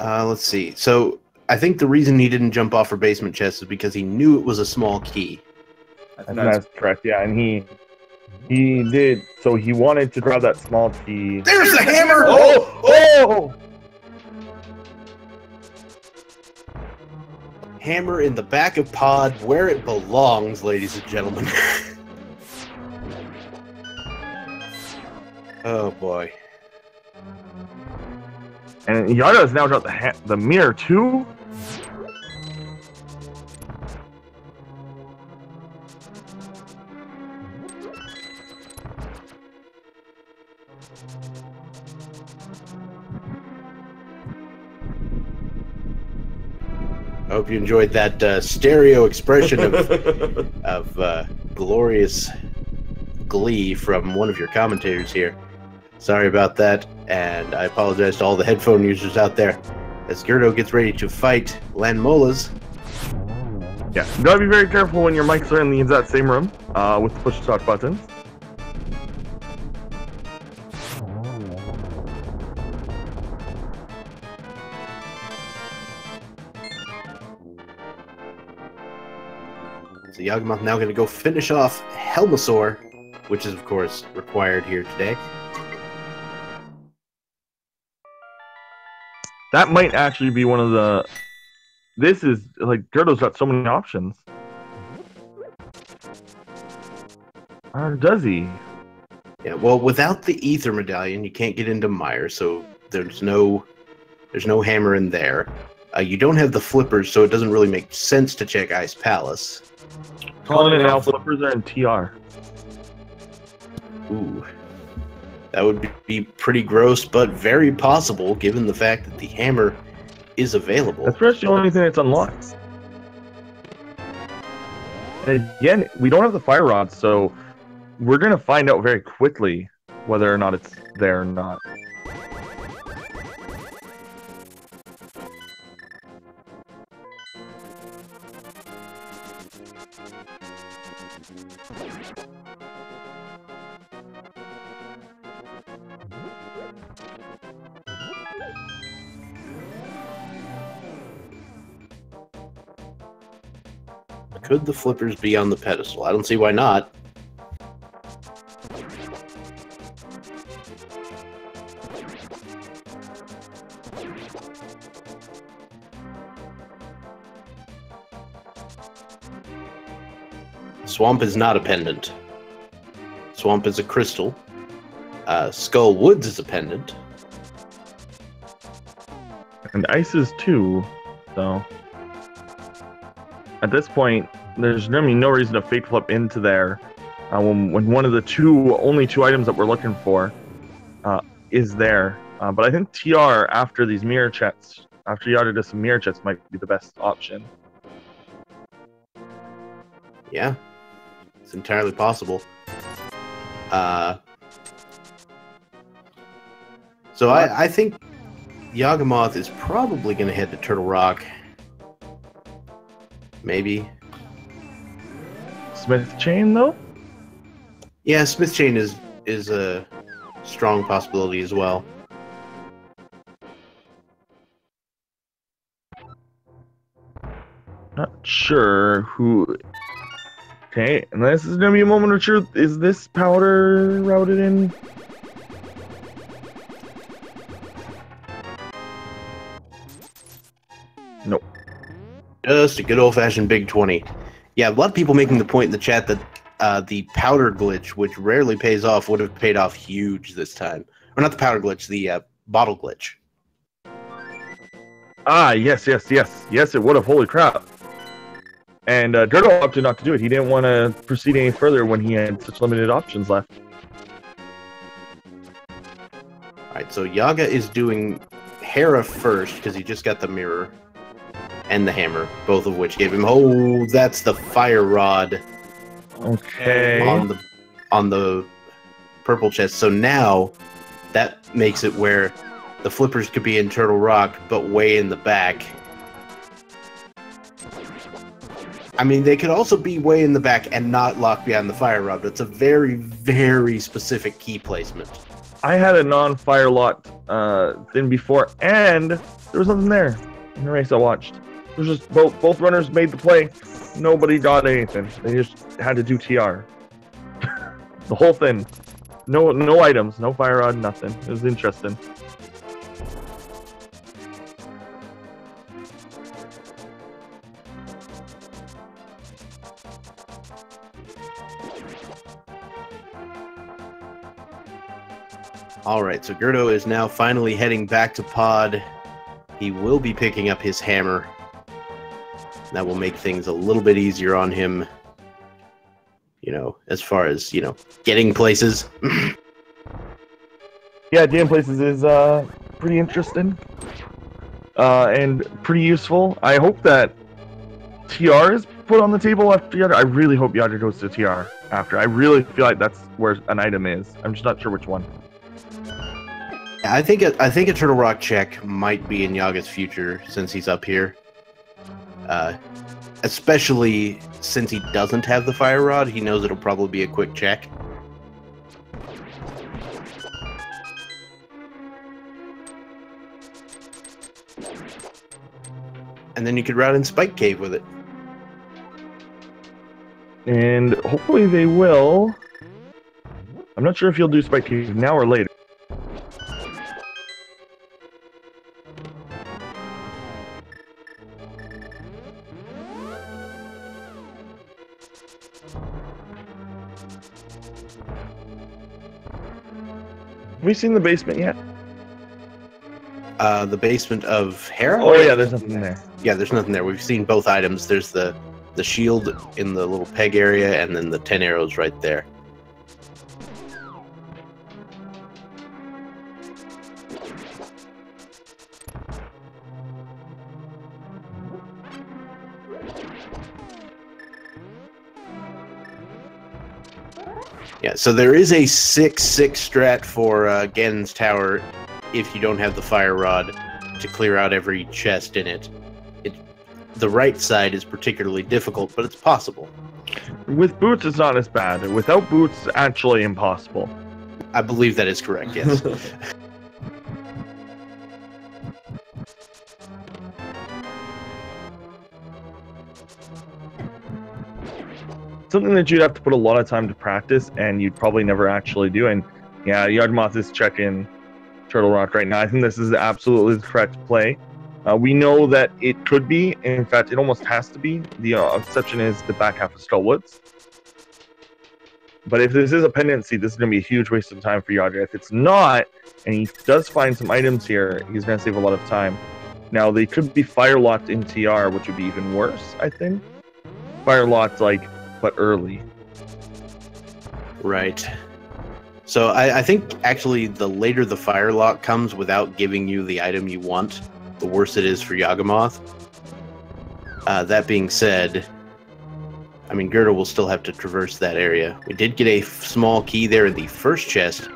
Let's see. So I think the reason he didn't jump off for basement chest is because he knew it was a small key. And that's correct, yeah. And he did. So he wanted to grab that small key. There's the hammer! Oh! Hammer in the back of pod, where it belongs, ladies and gentlemen. Oh boy. And Yada has now got the mirror too. I hope you enjoyed that stereo expression of glorious glee from one of your commentators here. Sorry about that, and I apologize to all the headphone users out there. As g3rd0 gets ready to fight Landmolas. Yeah, you gotta be very careful when your mics are in the exact same room with the push-to-talk buttons. So Yagamoth now going to go finish off Helmasaur, which is, of course, required here today. That might actually be one of the... This is, like, g3rd0's got so many options. Or does he? Yeah, well, without the Ether Medallion, you can't get into Mire, so there's no hammer in there. You don't have the flippers, so it doesn't really make sense to check Ice Palace. Calling it now, flippers are in TR. Ooh. That would be pretty gross, but very possible, given the fact that the hammer is available. That's pretty much the only thing that's unlocked. And again, we don't have the fire rod, so we're going to find out very quickly whether or not it's there or not. Could the flippers be on the pedestal? I don't see why not. Swamp is not a pendant. Swamp is a crystal. Skull Woods is a pendant. And Ice is too, so... At this point, there's going to be no reason to fate flip into there when one of the only two items that we're looking for is there. But I think TR after these mirror checks, after Yada does some mirror checks, might be the best option. Yeah, it's entirely possible. So I think Yagamoth is probably going to head to Turtle Rock. Maybe. Smith Chain, though? Yeah, Smith Chain is a strong possibility as well. Not sure who... Okay, and this is going to be a moment of truth. Is this powder routed in? Nope. Just a good old-fashioned Big 20. Yeah, a lot of people making the point in the chat that the powder glitch, which rarely pays off, would have paid off huge this time. Or not the powder glitch, the bottle glitch. Ah, yes, yes, yes. Yes, it would have. Holy crap. And g3rd0 opted not to do it. He didn't want to proceed any further when he had such limited options left. Alright, so Yaga is doing Hera first, because he just got the mirror. and the hammer, both of which gave him. Oh, that's the fire rod. Okay. On the purple chest. So now that makes it where the flippers could be in Turtle Rock, but way in the back. I mean, they could also be way in the back and not locked behind the fire rod. That's a very, very specific key placement. I had a non-fire lot thing before, and there was nothing there in the race I watched. It was just both runners made the play. Nobody got anything. They just had to do TR. The whole thing. No items, no fire rod, nothing. It was interesting. Alright, so g3rd0 is now finally heading back to Pod. He will be picking up his hammer. That will make things a little bit easier on him. You know, as far as, you know, getting places. Yeah, getting places is pretty interesting. And pretty useful. I hope that TR is put on the table after Yaga. I really hope Yaga goes to TR after. I really feel like that's where an item is. I'm just not sure which one. I think a Turtle Rock check might be in Yaga's future since he's up here. Especially since he doesn't have the fire rod, he knows it'll probably be a quick check. And then you could route in Spike Cave with it. And hopefully they will. I'm not sure if you'll do Spike Cave now or later. Have we seen the basement yet? The basement of Hera? Oh yeah, there's nothing there. Yeah, there's nothing there. We've seen both items. There's the shield in the little peg area, and then the 10 arrows right there. Yeah, so there is a 6/6 strat for Ganon's Tower if you don't have the fire rod to clear out every chest in it. The right side is particularly difficult, but it's possible. With boots, it's not as bad. Without boots, actually impossible. I believe that is correct, yes. Something that you'd have to put a lot of time to practice, and you'd probably never actually do. And yeah, Yagamoth is checking Turtle Rock right now. I think this is absolutely the correct play. We know that it could be, and in fact, it almost has to be. The exception is the back half of Skull Woods. But if this is a pendency, this is going to be a huge waste of time for Yaga. If it's not, and he does find some items here, he's going to save a lot of time. Now, they could be fire locked in TR, which would be even worse, I think. Fire locked, like, but early. Right. So I think actually the later the fire lock comes without giving you the item you want, the worse it is for Yagamoth. That being said, I mean, g3rd0 will still have to traverse that area. We did get a small key there in the first chest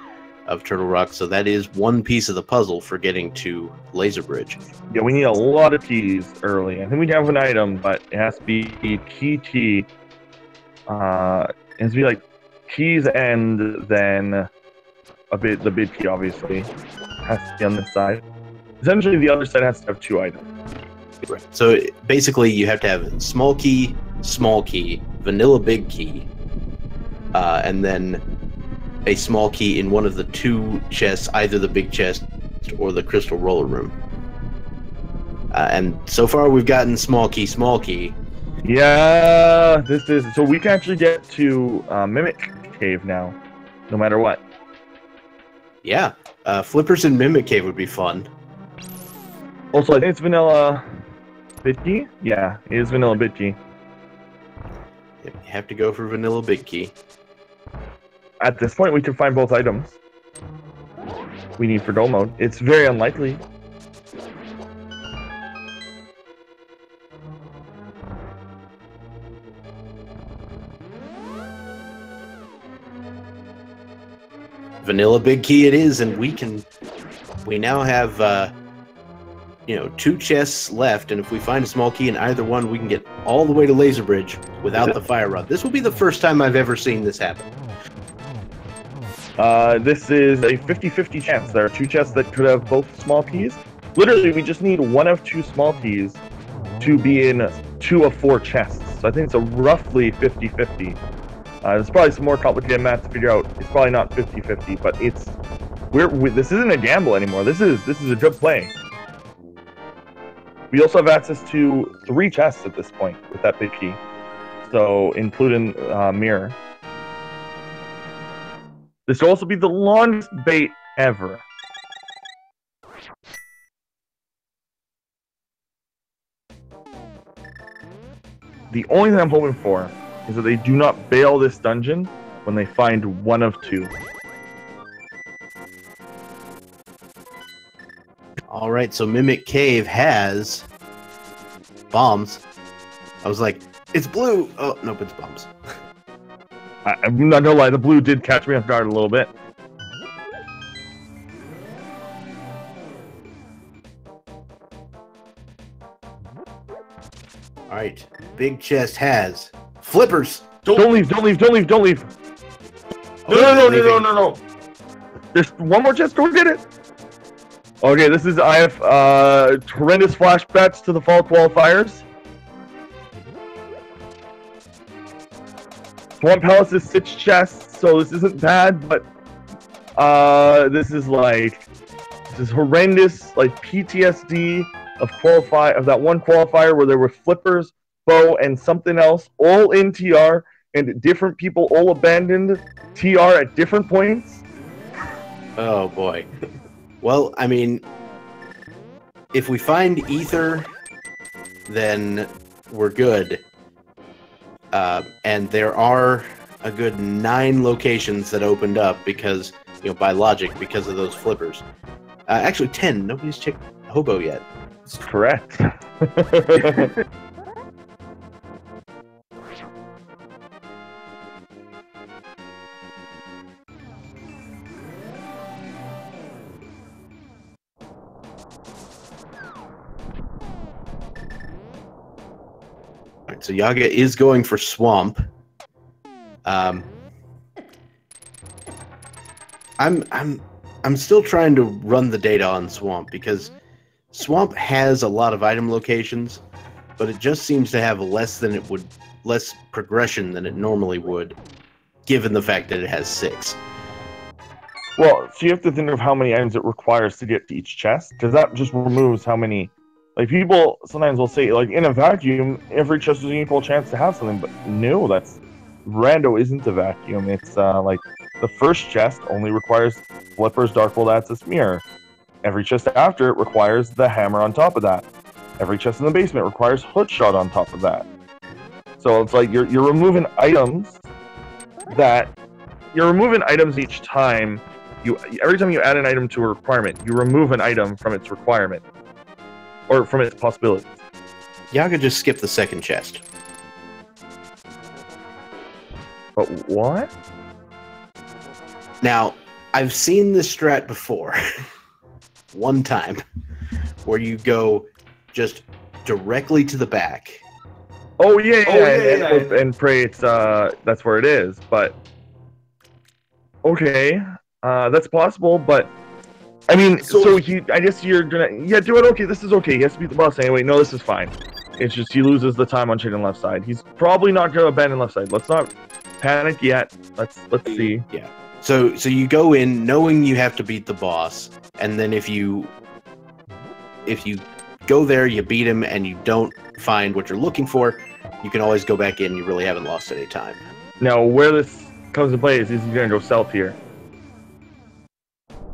of Turtle Rock, so that is one piece of the puzzle for getting to Laser Bridge. Yeah, we need a lot of keys early. I think we have an item, but it has to be key. It has to be like keys and then the bid key, obviously. Has to be on this side. Essentially, the other side has to have 2 items. Right. So basically, you have to have small key, vanilla big key, and then a small key in one of the 2 chests, either the big chest or the crystal roller room. And so far, we've gotten small key. Yeah, this is so we can actually get to Mimic Cave now, no matter what. Yeah, Flippers in Mimic Cave would be fun. Also, I think it's vanilla bid key. Yeah, it is vanilla bid key. You have to go for vanilla big key. At this point, we can find both items we need for go mode. It's very unlikely. vanilla big key it is, and we now have, you know, 2 chests left, and if we find a small key in either one, we can get all the way to Laser Bridge without the fire rod. This will be the first time I've ever seen this happen. This is a 50-50 chance. There are 2 chests that could have both small keys. Literally, we just need 1 of 2 small keys to be in 2 of 4 chests. So I think it's a roughly 50-50. There's probably some more complicated math to figure out. It's probably not 50-50, but it's this isn't a gamble anymore. This is a good play. We also have access to 3 chests at this point with that big key, so including mirror. This will also be the longest bait ever. The only thing I'm hoping for is that they do not bail this dungeon when they find 1 of 2. Alright, so Mimic Cave has bombs. I was like, it's blue! Oh, nope, it's bombs. I'm not gonna lie, the blue did catch me off guard a little bit. Alright, big chest has flippers! Don't leave, don't leave, don't leave, don't leave! No. There's 1 more chest, go get it! Okay, I have horrendous flashbacks to the fall qualifiers. Swamp Palace is 6 chests, so this isn't bad, but this is horrendous, like PTSD of that one qualifier where there were flippers, bow, and something else, all in TR, and different people all abandoned TR at different points. Oh boy. Well, I mean, if we find ether, then we're good. And there are a good 9 locations that opened up because, you know, by logic, because of those flippers. Actually, 10. Nobody's checked Hobo yet. That's correct. Alright, so Yaga is going for Swamp. I'm still trying to run the data on Swamp because Swamp has a lot of item locations, but it just seems to have less progression than it normally would, given the fact that it has 6. Well, so you have to think of how many items it requires to get to each chest, because that just removes how many. Like, people sometimes will say, like, in a vacuum, every chest is an equal chance to have something, but no, Rando isn't a vacuum. It's, like, the first chest only requires Flippers, Darkbolt, Access, Mirror. Every chest after it requires the hammer on top of that. Every chest in the basement requires Hookshot on top of that. So it's like, you're removing items each time. Every time you add an item to a requirement, you remove an item from its requirement. Or from its possibilities. Yaga just skipped the second chest. But what? Now, I've seen this strat before. One time. Where you go just directly to the back. Oh, yeah. And pray it's, that's where it is. But, okay. That's possible, but... I mean, I guess you're gonna... do it, okay, this is okay. He has to beat the boss anyway. No, this is fine. It's just he loses the time on chicken left side. He's probably not gonna abandon left side. Let's not panic yet. Let's see. Yeah. So you go in knowing you have to beat the boss, and then if you go there, you beat him, and you don't find what you're looking for, you can always go back in. You really haven't lost any time. Now, where this comes into play is he's gonna go south here.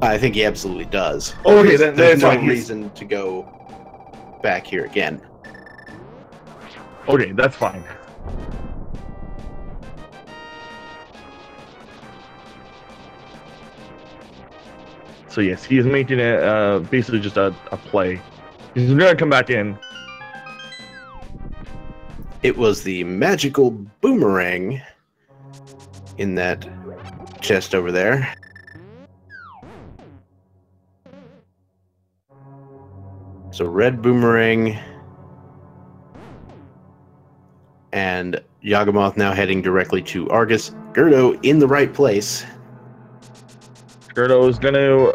I think he absolutely does. Okay, there's no reason to go back here again. Okay, that's fine. So yes, he is making it basically just a play. He's gonna come back in. It was the magical boomerang in that chest over there. So red boomerang. And Yagamoth now heading directly to Argus. g3rd0 in the right place. g3rd0 is gonna.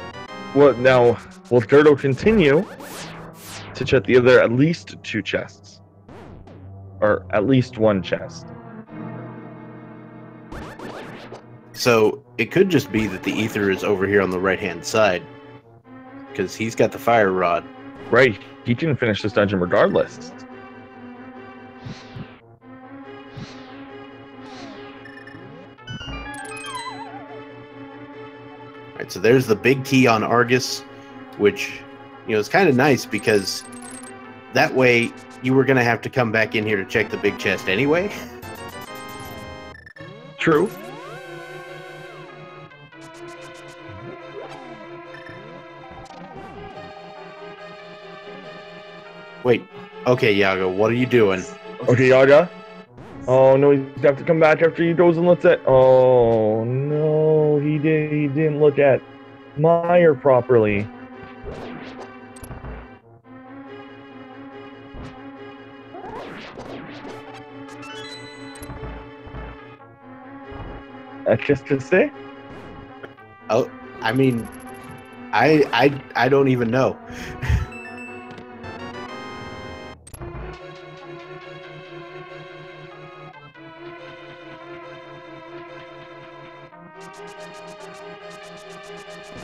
What now? Will g3rd0 continue to check the other at least 2 chests, or at least 1 chest? So it could just be that the ether is over here on the right-hand side, because he's got the fire rod. Right, he can finish this dungeon regardless. Alright, so there's the big T on Argus, which, you know, is kind of nice because that way you were going to have to come back in here to check the big chest anyway. True. Wait, okay, Yaga, what are you doing? Okay, Yaga. Oh no, he's gonna have to come back after he goes and looks at. Oh no, he didn't look at Meyer properly. Just to say. Oh, I mean, I don't even know.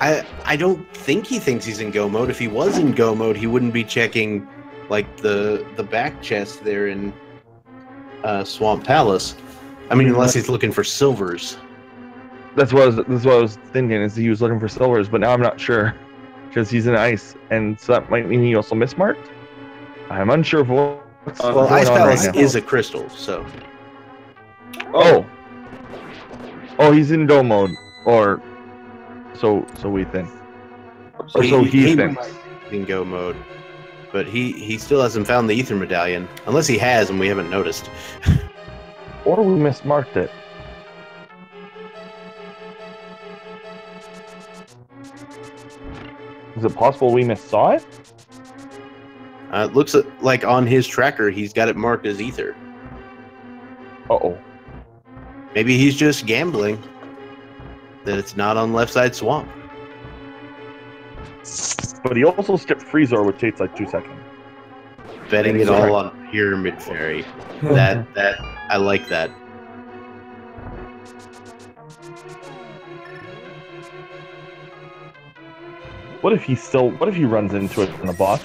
I don't think he thinks he's in go mode. If he was in go mode, he wouldn't be checking like the back chest there in Swamp Palace. I mean, unless he's looking for silvers. That's what I was thinking. Is he was looking for silvers, but now I'm not sure because he's in ice, and so that might mean he also mismarked. I'm unsure of what's Well, going Ice on Palace right now. is a crystal, so Oh, he's in go mode, or so we think. Or so he thinks. in go mode. But he still hasn't found the ether medallion, unless he has and we haven't noticed. Or we mismarked it. Is it possible we missaw it? It looks like on his tracker he's got it marked as ether. Uh-oh. Maybe he's just gambling that it's not on left side swamp. But he also skipped Freezor, which takes like 2 seconds. Betting it all on Pyramid Fairy. that I like that. What if he runs into it in the boss?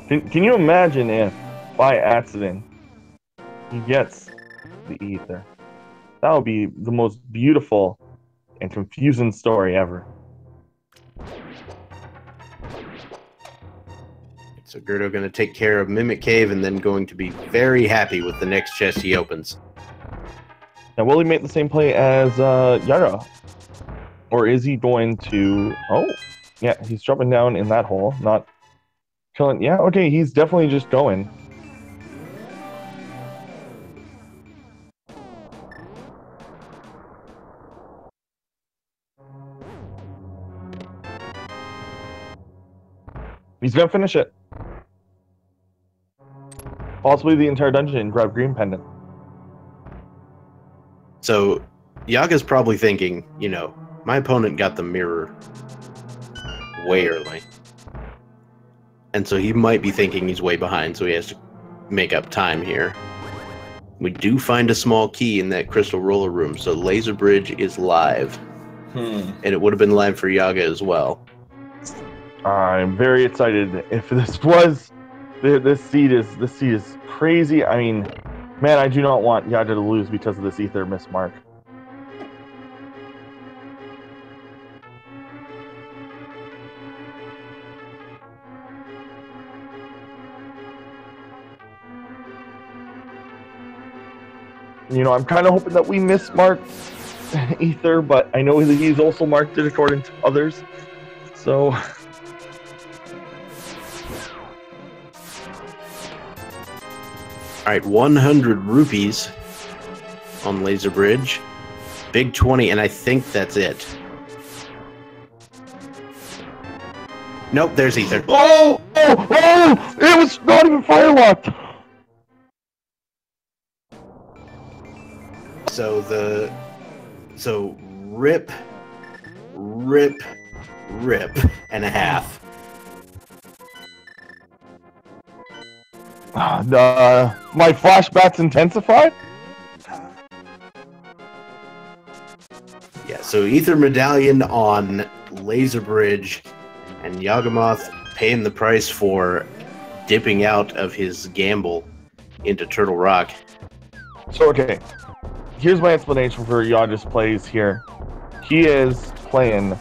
Can you imagine if, by accident, he gets the ether? That would be the most beautiful and confusing story ever. So g3rd0 going to take care of Mimic Cave and then going to be very happy with the next chest he opens. Now, will he make the same play as Yaga? Or is he going to... Oh, yeah, he's jumping down in that hole, not killing... Yeah, okay, he's definitely just going. He's gonna finish it. Possibly the entire dungeon and grab green pendant. So Yaga's probably thinking, you know, my opponent got the mirror way early. And so he might be thinking he's way behind, so he has to make up time here. We do find a small key in that crystal roller room, so Laser Bridge is live. And it would have been live for Yaga as well. I'm very excited. If this was this seed is crazy. I mean, man, I do not want Yaga to lose because of this ether mismark. You know, I'm kind of hoping that we mismarked ether, but I know that he's also marked it according to others. So. Alright, 100 rupees on Laser Bridge. Big 20, and I think that's it. Nope, there's Ether. Oh! Oh! Oh! It was not even firelocked! So rip, and a half. My flashbacks intensified? Yeah, so Ether Medallion on Laser Bridge, and Yagamoth paying the price for dipping out of his gamble into Turtle Rock. So, okay. Here's my explanation for Yaga's plays here. He is playing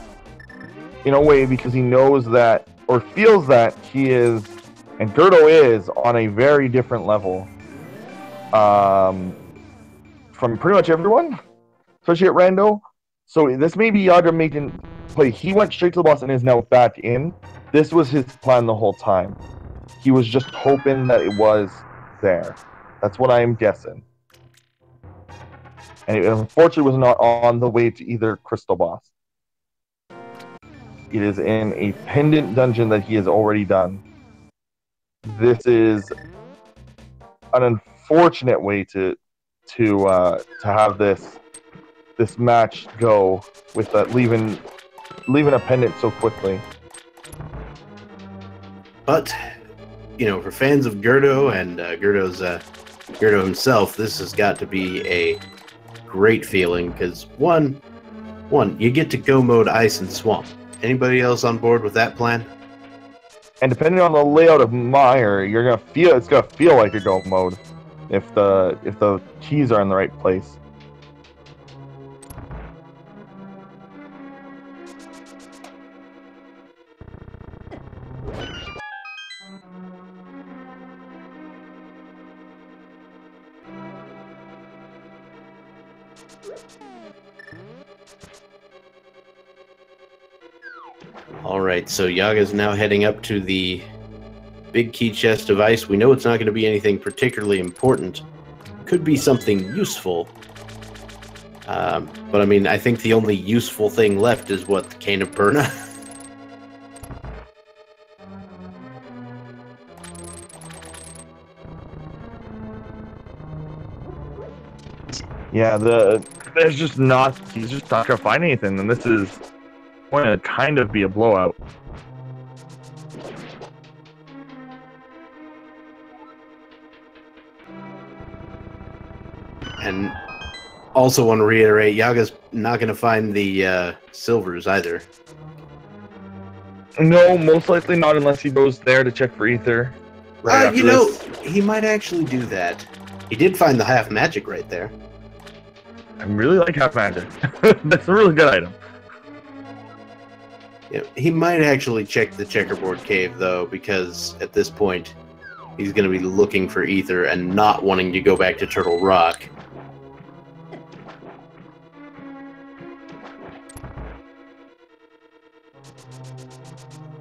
in a way because he knows that, or feels that he is, and g3rd0 is, on a very different level from pretty much everyone, especially at Rando. So this may be Yaga making play. He went straight to the boss and is now back in. This was his plan the whole time. He was just hoping that it was there. That's what I'm guessing. And it unfortunately was not on the way to either crystal boss. It is in a pendant dungeon that he has already done. This is an unfortunate way to have this match go with that leaving a pendant so quickly. But you know, for fans of g3rd0 and g3rd0 himself, this has got to be a great feeling because one, you get to go mode Ice and Swamp. Anybody else on board with that plan? And depending on the layout of Mire, it's gonna feel like a go mode if the keys are in the right place. Alright, so Yaga's now heading up to the big key chest of ice. We know it's not going to be anything particularly important. Could be something useful. But I mean, I think the only useful thing left is what, the Cane of Perna? Yeah, he's just not gonna find anything, and this is going to kind of be a blowout. And also want to reiterate, Yaga's not going to find the silvers either. No, most likely not unless he goes there to check for ether. Right you know, he might actually do that. He did find the half magic right there. I really like half magic. That's a really good item. Yeah, he might actually check the checkerboard cave, though, because at this point, he's going to be looking for ether and not wanting to go back to Turtle Rock.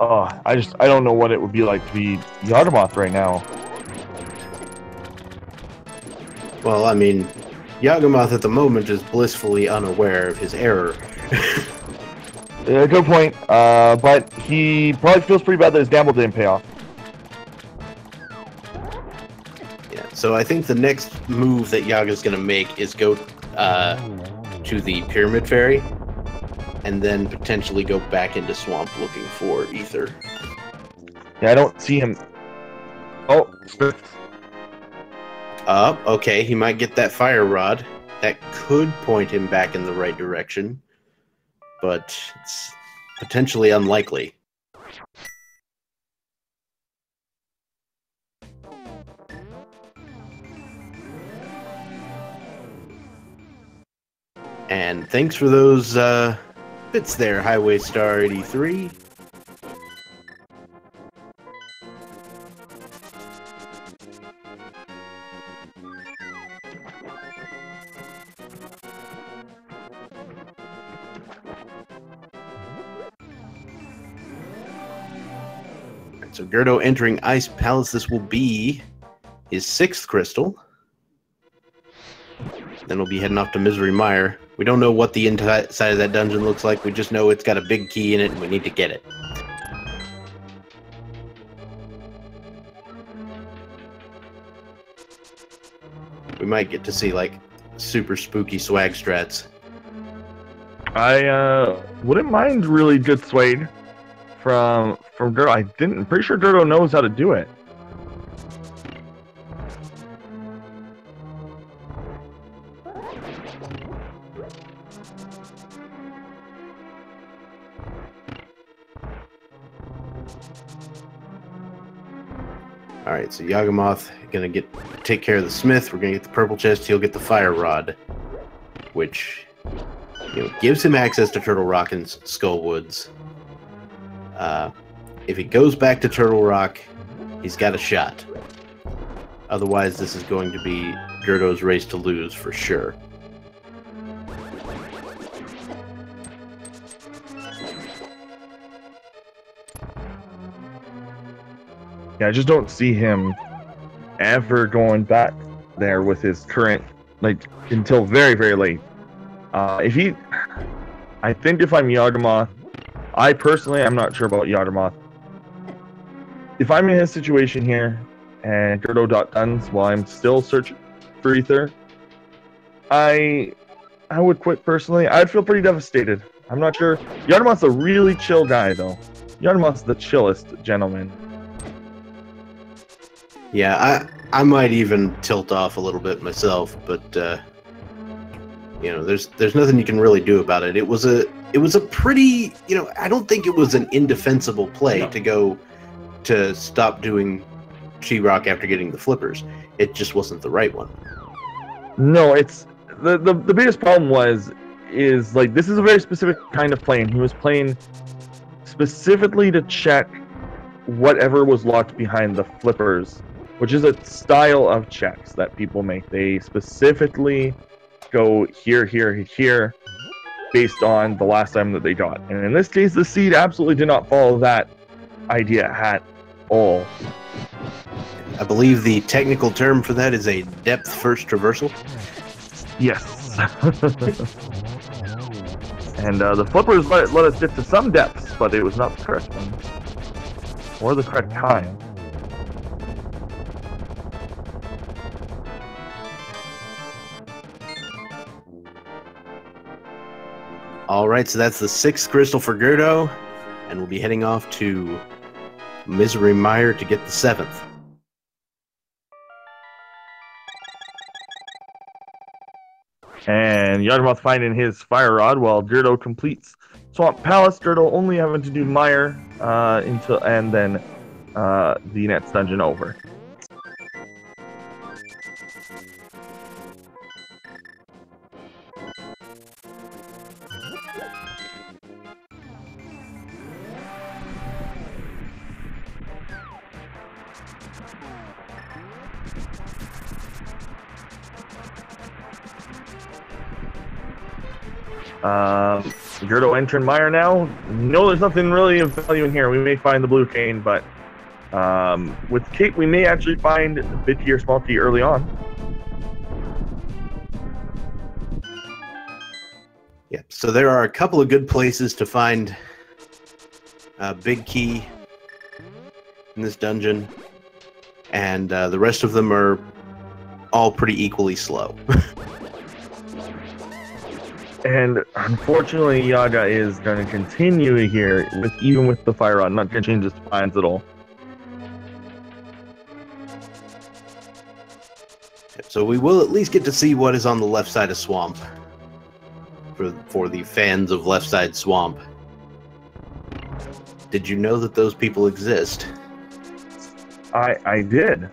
Oh, I don't know what it would be like to be Yagamoth right now. Well, I mean, Yagamoth at the moment is blissfully unaware of his error. Yeah, good point. But he probably feels pretty bad that his gamble didn't pay off. Yeah, so I think the next move that Yaga's going to make is go to the Pyramid Fairy, and then potentially go back into Swamp looking for ether. Yeah, I don't see him. Oh, okay, he might get that fire rod. That could point him back in the right direction, but it's potentially unlikely. And thanks for those bits there, Highway Star 83. So g3rd0 entering Ice Palace. This will be his 6th crystal. Then we'll be heading off to Misery Mire. We don't know what the inside of that dungeon looks like. We just know it's got a big key in it, and we need to get it. We might get to see, like, super spooky swag strats. I wouldn't mind really good Suede from g3rd0. I'm pretty sure g3rd0 knows how to do it. Alright, so Yagamoth gonna take care of the smith. We're gonna get the purple chest. He'll get the fire rod, which gives him access to Turtle Rock and Skull Woods. If he goes back to Turtle Rock, he's got a shot. Otherwise, this is going to be g3rd0's race to lose for sure. Yeah, I just don't see him ever going back there with his current, like, until very, very late. I think if I'm Yagamoth, I personally, I'm not sure about Yagamoth. If I'm in his situation here, and g3rd0 got guns while I'm still searching for Ether, I would quit personally. I'd feel pretty devastated. I'm not sure. Yagamoth's a really chill guy, though. Yagamoth's the chillest gentleman. Yeah, I might even tilt off a little bit myself, but there's nothing you can really do about it. It was a pretty, I don't think it was an indefensible play to go to stop doing She-Rock after getting the flippers. It just wasn't the right one. No, it's the biggest problem is like, this is a very specific kind of play, and he was playing specifically to check whatever was locked behind the flippers, which is a style of checks that people make. They specifically go here, here, here, based on the last time that they got. And in this case, the seed absolutely did not follow that idea at all. I believe the technical term for that is a depth-first traversal. Yes. And the flippers let us get to some depths, but it was not the correct one. Or the correct time. Alright, so that's the 6th crystal for g3rd0, and we'll be heading off to Misery Mire to get the 7th. And Yagamoth finding his fire rod while g3rd0 completes Swamp Palace. g3rd0 only having to do Mire and then the next dungeon over. g3rd0 entering Mire now. No, there's nothing really of value in here. We may find the blue cane, but with Kate, we may actually find big key or small key early on. Yeah, so there are a couple of good places to find big key in this dungeon, and the rest of them are all pretty equally slow. And unfortunately, Yaga is going to continue here, even with the fire rod, not going to change his plans at all. So we will at least get to see what is on the left side of Swamp. For the fans of Left Side Swamp. Did you know that those people exist? I did.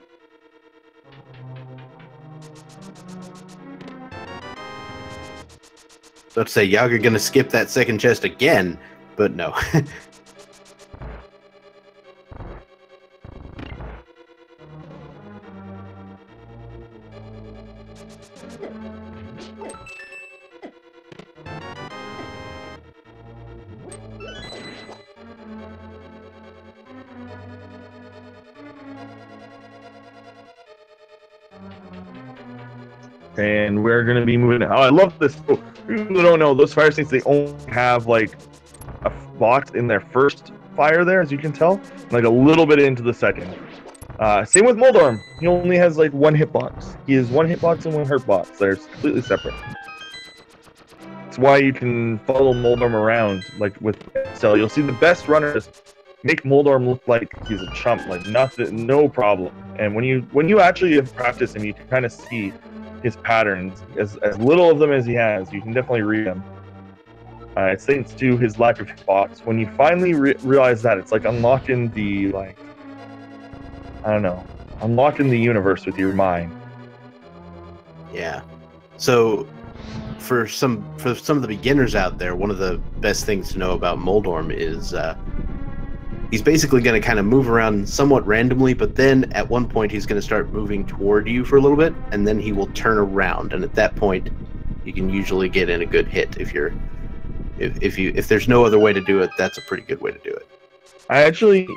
Let's say Yaga gonna skip that second chest again, but no. And we're going to be moving. Oh, I love this. Oh, people who don't know, those fire states, they only have like a box in their first fire there, as you can tell, like a little bit into the second. Same with Moldorm. He only has like one hitbox. He has one hitbox and one hurt box. They're completely separate. That's why you can follow Moldorm around, like with Cell. You'll see the best runners make Moldorm look like he's a chump, like nothing, no problem. And when you actually practice him, you can kind of see his patterns. As little of them as he has, you can definitely read them. It's thanks to his lack of hitbox. When you finally realize that, it's like unlocking the unlocking the universe with your mind. Yeah. So for some of the beginners out there, one of the best things to know about Moldorm is he's basically going to kind of move around somewhat randomly, but then at one point he's going to start moving toward you for a little bit, and then he will turn around, and at that point you can usually get in a good hit. If there's no other way to do it, that's a pretty good way to do it. I actually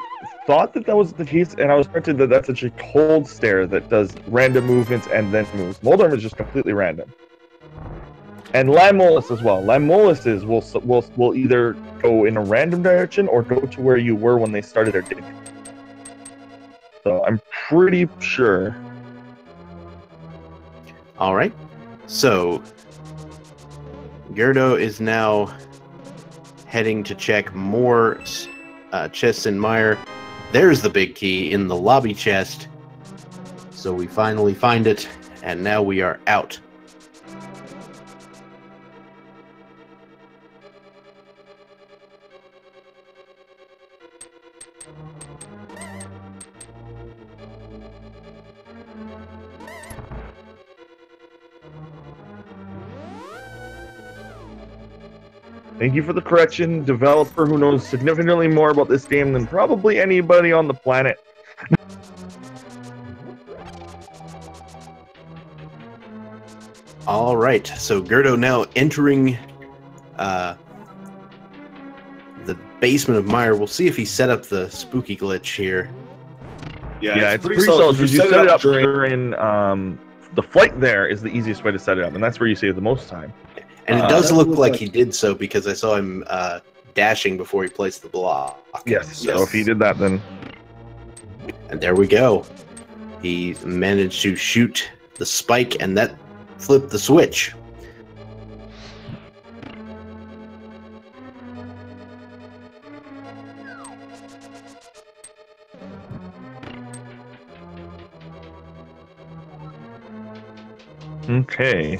thought that was the case, and I was corrected that that's actually Cold Stare that does random movements and then moves. Moldorm is just completely random. And Lamolus as well. Lamoluses will either go in a random direction or go to where you were when they started their dig. So I'm pretty sure. All right. So g3rd0 is now heading to check more chests in Mire. There's the big key in the lobby chest. So we finally find it, and now we are out. Thank you for the correction, developer who knows significantly more about this game than probably anybody on the planet. All right, so g3rd0 now entering the basement of Mire. We'll see if he set up the spooky glitch here. Yeah, it's pretty solid because you set it up during the flight. There is the easiest way to set it up, and that's where you save the most time. And it does look like he did so because I saw him dashing before he placed the block. Yes, so if he did that, then... And there we go. He managed to shoot the spike, and that flipped the switch. Okay.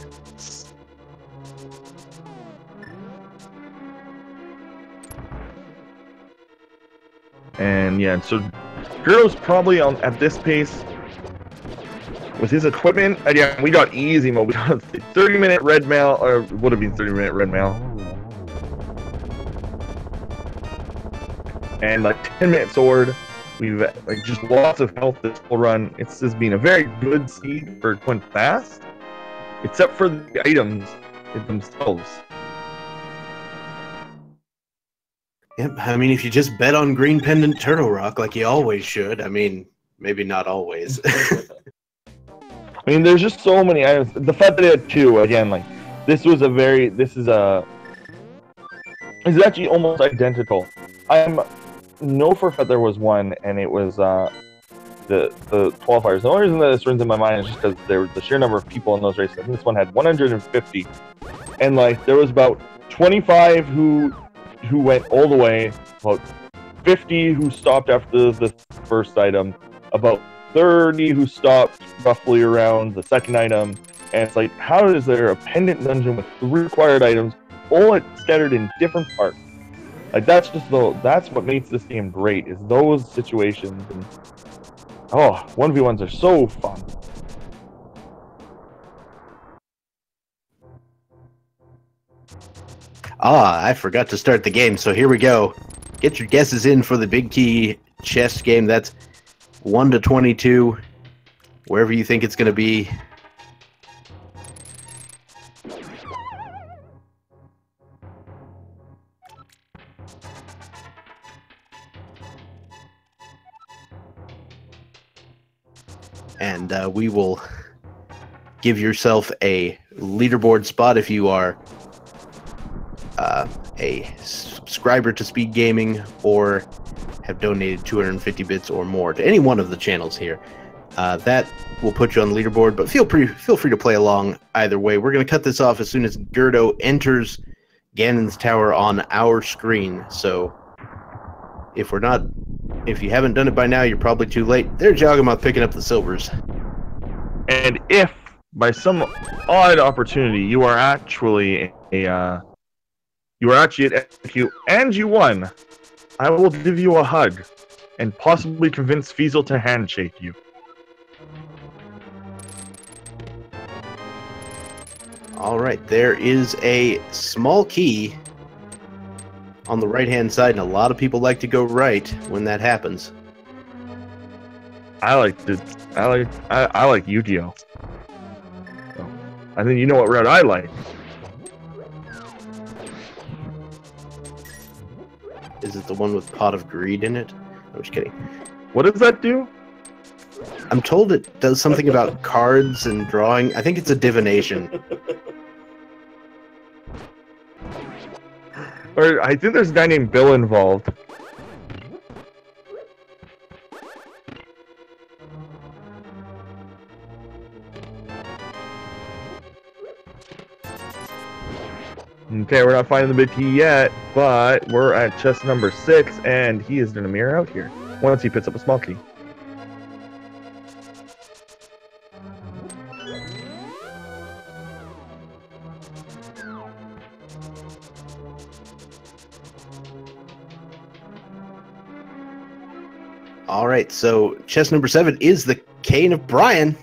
And yeah, so g3rd0's probably at this pace with his equipment. And yeah, we got easy mode. We got a 30-minute red mail, or would have been 30-minute red mail, and like 10-minute sword. We've like just lots of health this whole run. It's just been a very good seed for going fast, except for the items themselves. Yep, I mean, if you just bet on Green Pendant Turtle Rock like you always should, I mean, maybe not always. I mean, there's just so many items. The fact that it had two, again, like, this is actually almost identical. I know for a fact there was one, and it was the 12 fires. The only reason that this runs in my mind is just because there was the sheer number of people in those races. I think this one had 150, and like there was about 25 who went all the way, about 50 who stopped after the first item, about 30 who stopped roughly around the second item, and it's like, how is there a pendant dungeon with 3 required items, all scattered in different parts? Like, that's what makes this game great, is those situations. And, 1v1s are so fun. I forgot to start the game, so here we go. Get your guesses in for the big key chest game. That's 1 to 22, wherever you think it's going to be. And we will give yourself a leaderboard spot if you are a subscriber to Speed Gaming or have donated 250 bits or more to any one of the channels here. That will put you on the leaderboard, but feel free to play along either way. We're going to cut this off as soon as g3rd0 enters Ganon's Tower on our screen. So if you haven't done it by now, you're probably too late. There's Yagamoth picking up the silvers. And if by some odd opportunity you are actually at execute and you won, I will give you a hug and possibly convince Fiesel to handshake you. All right, there is a small key on the right-hand side, and a lot of people like to go right when that happens. I like Yu-Gi-Oh. So, I think you know what route I like. Is it the one with Pot of Greed in it? I'm just kidding. What does that do? I'm told it does something about cards and drawing. I think it's a divination. Or I think there's a guy named Bill involved. Okay, we're not finding the big key yet, but we're at chest number 6, and he is going to mirror out here once he picks up a small key. All right, so chest number 7 is the Cane of Brian.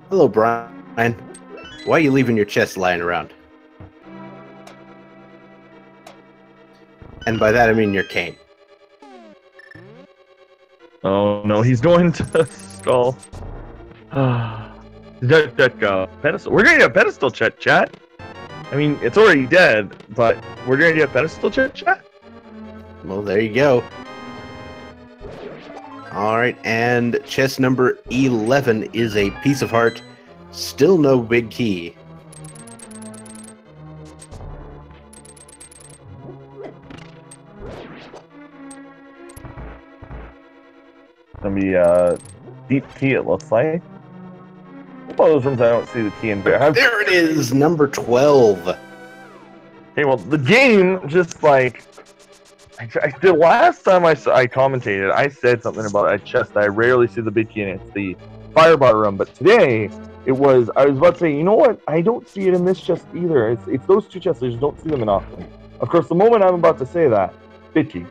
Hello, Brian. Why are you leaving your chest lying around? And by that I mean your cane. Oh no, he's going to stall. That pedestal. We're gonna get a pedestal chat. I mean, it's already dead, but we're gonna get a pedestal chat. Well, there you go. All right, and chest number 11 is a piece of heart. Still no big key. Gonna be a deep key, it looks like. All those rooms I don't see the key in. There it is, number 12. Okay, well, the game just like the last time I commentated, I said something about a chest that I rarely see the big key in. It's the firebar room, but today I was about to say, you know what? I don't see it in this chest either. It's those two chests. I just don't see them enough. Of course, the moment I'm about to say that, big key.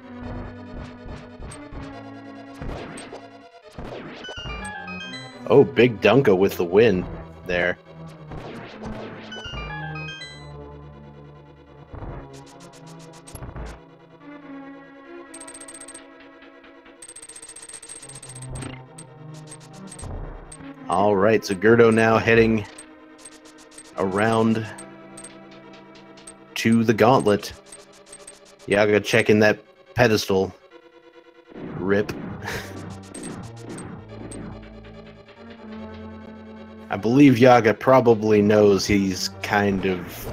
Oh, Big Dunka with the win there. All right, so g3rd0 now heading around to the gauntlet. Yaga checking that pedestal. Rip. I believe Yaga probably knows he's kind of,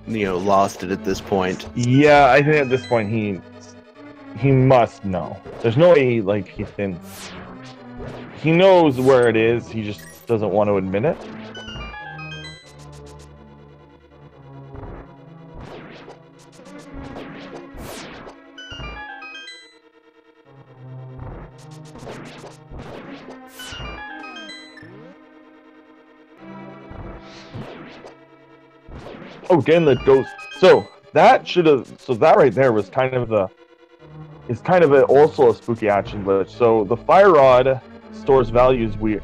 lost it at this point. Yeah, I think at this point he must know. There's no way, like, he knows where it is, he just doesn't want to admit it. Oh, getting the ghost. So that right there was kind of also a spooky action glitch. So the fire rod stores values weird.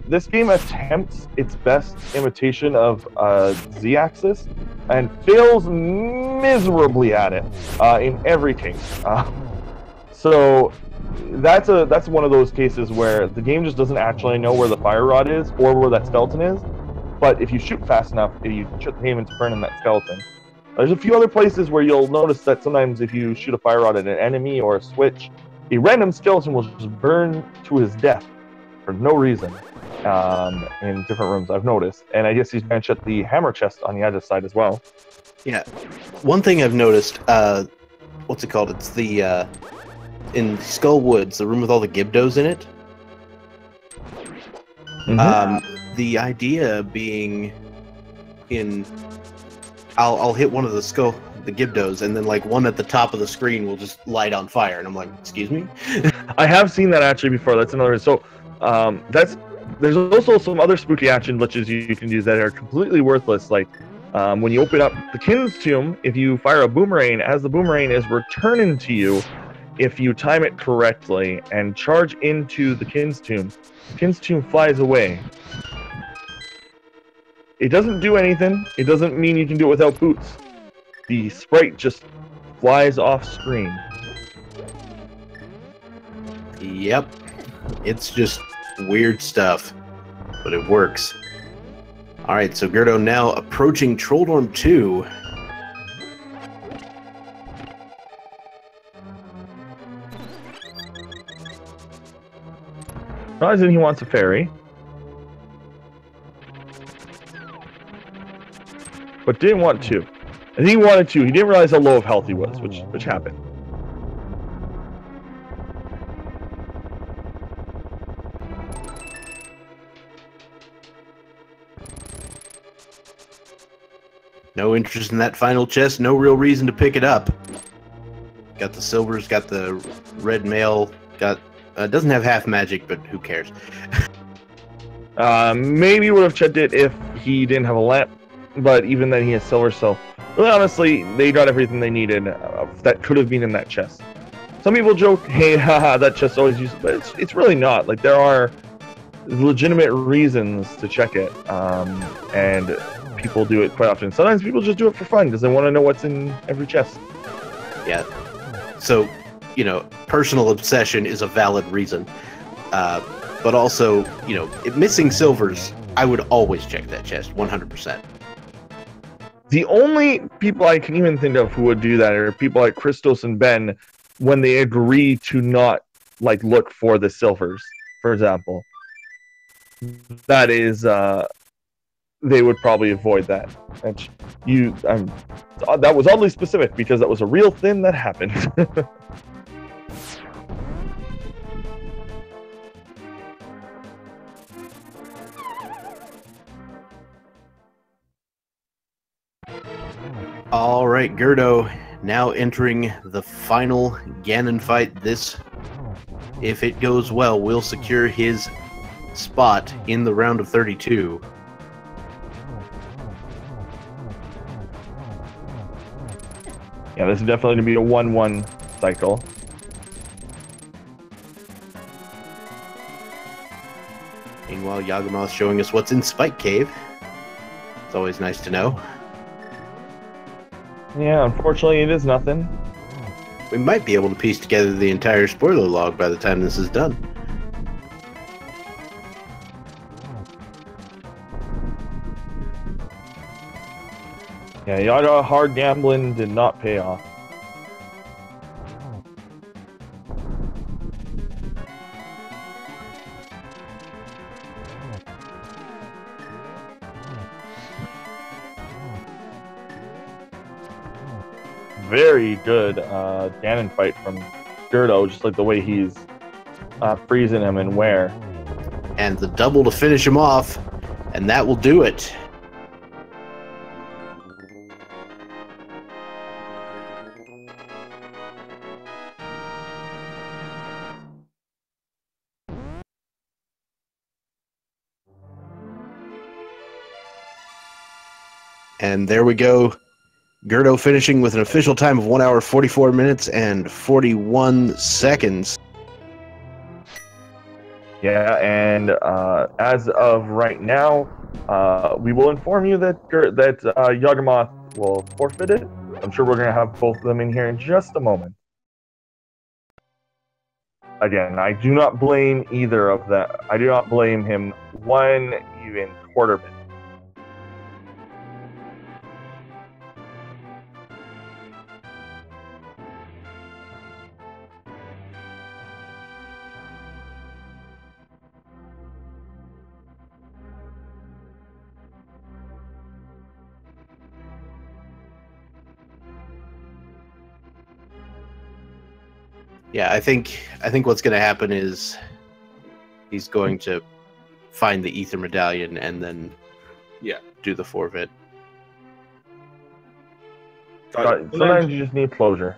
This game attempts its best imitation of Z-axis and fails miserably at it in every case. So that's one of those cases where the game just doesn't actually know where the fire rod is or where that skeleton is. But if you shoot fast enough, you should aim into burning that skeleton. There's a few other places where you'll notice that sometimes if you shoot a fire rod at an enemy or a switch, a random skeleton will just burn to his death for no reason in different rooms, I've noticed. And I guess he's benched at the hammer chest on the other side as well. Yeah. One thing I've noticed, what's it called? It's the, in Skull Woods, the room with all the Gibdos in it. The idea being in... I'll hit one of the Gibdos, and then like one at the top of the screen will just light on fire, and I'm like, excuse me? I have seen that actually before. That's another. So there's also some other spooky action glitches you can use that are completely worthless. Like when you open up the Kin's Tomb, if you fire a boomerang, as the boomerang is returning to you, if you time it correctly and charge into the Kin's Tomb flies away. It doesn't do anything. It doesn't mean you can do it without boots. The sprite just flies off screen. Yep. It's just weird stuff, but it works. Alright, so g3rd0 now approaching Trolldorm 2. Realizing he wants a fairy. But didn't want to. I think he wanted to. He didn't realize how low of health he was, which happened. No interest in that final chest, no real reason to pick it up. Got the silvers, got the red mail, got... doesn't have half magic, but who cares? Maybe would have checked it if he didn't have a lamp, but even then he has silver, so really honestly, they got everything they needed that could have been in that chest. Some people joke, hey, haha, that chest always used, but it's really not. Like, there are legitimate reasons to check it, and people do it quite often. Sometimes people just do it for fun because they want to know what's in every chest. Yeah. So, you know, personal obsession is a valid reason. But also, you know, missing silvers, I would always check that chest, 100%. The only people I can even think of who would do that are people like Christos and Ben when they agree to not, like, look for the silvers, for example. That is, they would probably avoid that. That was oddly specific because that was a real thing that happened. Alright, g3rd0 now entering the final Ganon fight. This, if it goes well, will secure his spot in the round of 32. Yeah, this is definitely going to be a 1-1 cycle. Meanwhile, Yagamoth showing us what's in Spike Cave. It's always nice to know. Yeah, unfortunately it is nothing. We might be able to piece together the entire spoiler log by the time this is done. Yeah, Yaga hard gambling did not pay off. Very good Ganon fight from g3rd0, just like the way he's freezing him and where. And the double to finish him off, and that will do it. And there we go. g3rd0 finishing with an official time of 1 hour, 44 minutes, and 41 seconds. Yeah, and as of right now, we will inform you that Yagamoth will forfeit it. I'm sure we're going to have both of them in here in just a moment. Again, I do not blame either of them. I do not blame him one even quarter bit. Yeah, I think what's going to happen is he's going to find the ether medallion and then do the forfeit. Sometimes you just need closure.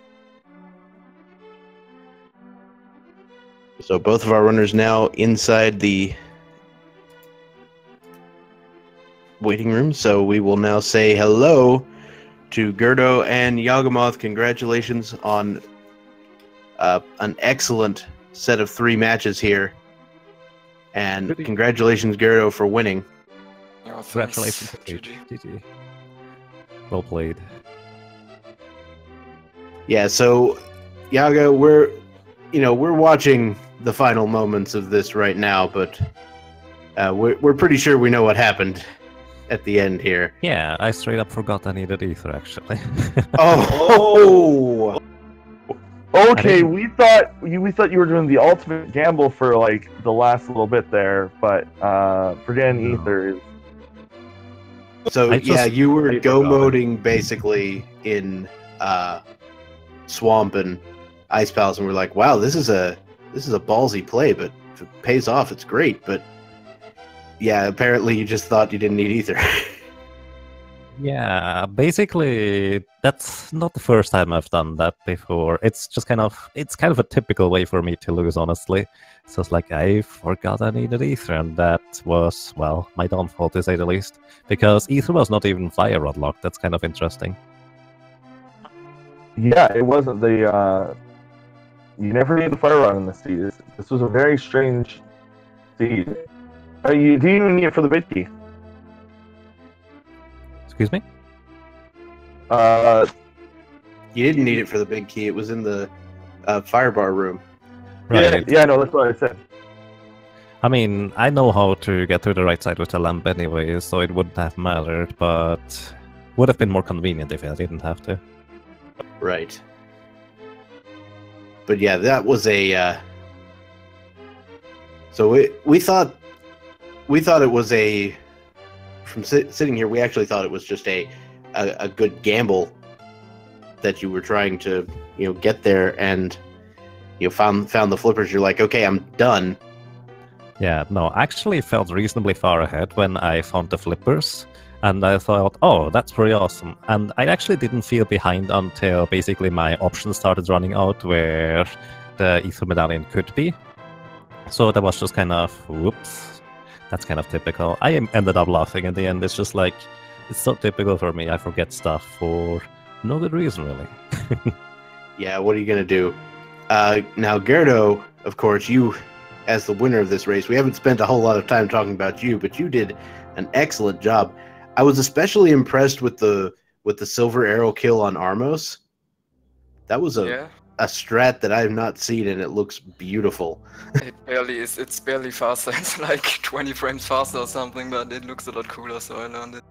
So both of our runners now inside the waiting room. So we will now say hello to g3rd0 and Yagamoth. Congratulations on an excellent set of 3 matches here. And congratulations, g3rd0, for winning. Oh, Congratulations, GG. GG. Well played. Yeah, so Yaga, we're watching the final moments of this right now, but we're pretty sure we know what happened at the end here. Yeah, I straight up forgot I needed ether, actually. Oh! Okay, we thought you were doing the ultimate gamble for like the last little bit there, but forgetting ether is. So yeah, you were go-moding basically in Swamp and Ice Palace, and we're like, wow, this is a ballsy play, but if it pays off, it's great. But yeah, apparently you just thought you didn't need ether. Yeah, basically, that's not the first time I've done that before. It's just kind of a typical way for me to lose, honestly. So it's like, I forgot I needed ether, and that was, well, my downfall, to say the least. Because ether was not even fire rod locked. That's kind of interesting. Yeah, it wasn't the. You never need the fire rod in the seed. This was a very strange seed. You didn't even need it for the bit key. Excuse me? You didn't need it for the big key. It was in the firebar room. Right. Yeah, no, that's what I said. I mean, I know how to get to the right side with the lamp anyway, so it wouldn't have mattered, but would have been more convenient if I didn't have to. Right. But yeah, that was a. So we thought it was a. From sitting here, we actually thought it was just a good gamble that you were trying to get there, and found the flippers. You're like, okay, I'm done. Yeah, no, I actually felt reasonably far ahead when I found the flippers, and I thought, oh, that's pretty awesome. And I actually didn't feel behind until basically my options started running out where the ether medallion could be. So that was just kind of, whoops. That's kind of typical. I ended up laughing in the end. It's just like, it's so typical for me. I forget stuff for no good reason, really. Yeah, what are you going to do? Now, g3rd0, of course, you, as the winner of this race, we haven't spent a whole lot of time talking about you, but you did an excellent job. I was especially impressed with the silver arrow kill on Armos. That was a strat that I have not seen, and it looks beautiful. It barely is. It's barely faster. It's like 20 frames faster or something, but it looks a lot cooler, so I learned it.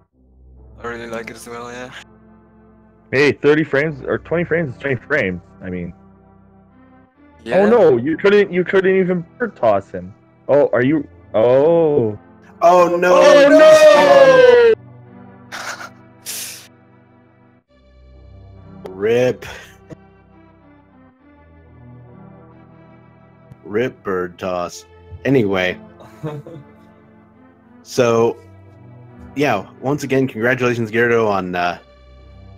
I really like it as well, yeah. Hey, 30 frames or 20 frames is 20 frames. I mean. Yeah. Oh no, you couldn't even bird toss him. Oh, are you? Oh. Oh no! Oh no! Rip. Rip bird toss. Anyway. So, yeah, once again, congratulations, g3rd0, on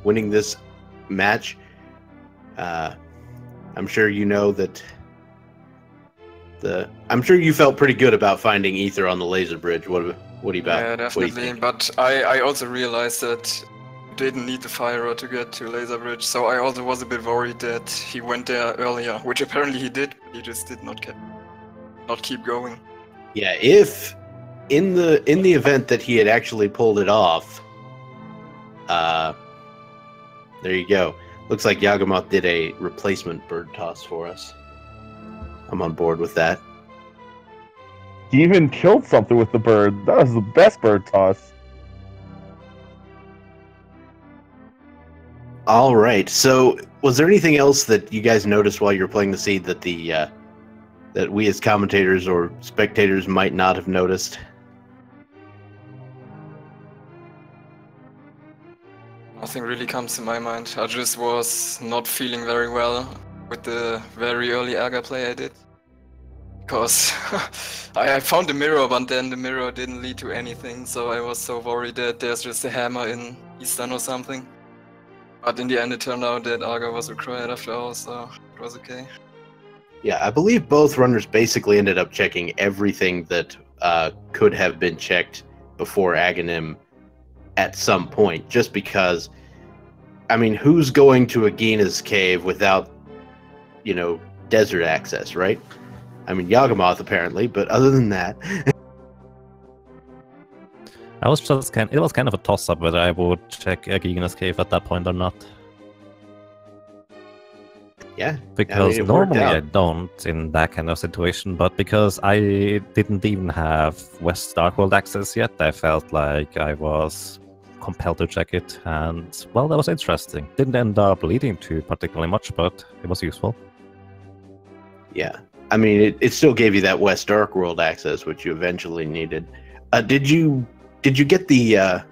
winning this match. I'm sure you know that I'm sure you felt pretty good about finding ether on the laser bridge. What do you about? Yeah, definitely. But I also realized that you didn't need the fire rod to get to laser bridge, so I also was a bit worried that he went there earlier, which apparently he did. He just did not keep going. Yeah, if in the event that he had actually pulled it off, there you go. Looks like Yagamoth did a replacement bird toss for us. I'm on board with that. He even killed something with the bird. That was the best bird toss. All right. So, was there anything else that you guys noticed while you were playing the seed that that we as commentators or spectators might not have noticed? Nothing really comes to my mind. I just was not feeling very well with the very early Aga play I did. Because I found the mirror, but then the mirror didn't lead to anything, so I was so worried that there's just a hammer in Eastern or something. But in the end it turned out that Aga was required after all, so it was okay. Yeah, I believe both runners basically ended up checking everything that could have been checked before Aghanim at some point, just because, I mean, who's going to Agina's cave without, you know, desert access, right? I mean, Yagamoth apparently, but other than that... it was kind of a toss-up whether I would check Agina's cave at that point or not. Yeah, because I mean, normally I don't in that kind of situation, but because I didn't even have West Darkworld access yet, I felt like I was compelled to check it, and well, that was interesting. Didn't end up leading to particularly much, but it was useful. Yeah, I mean, it still gave you that West Darkworld access, which you eventually needed. Did you get the?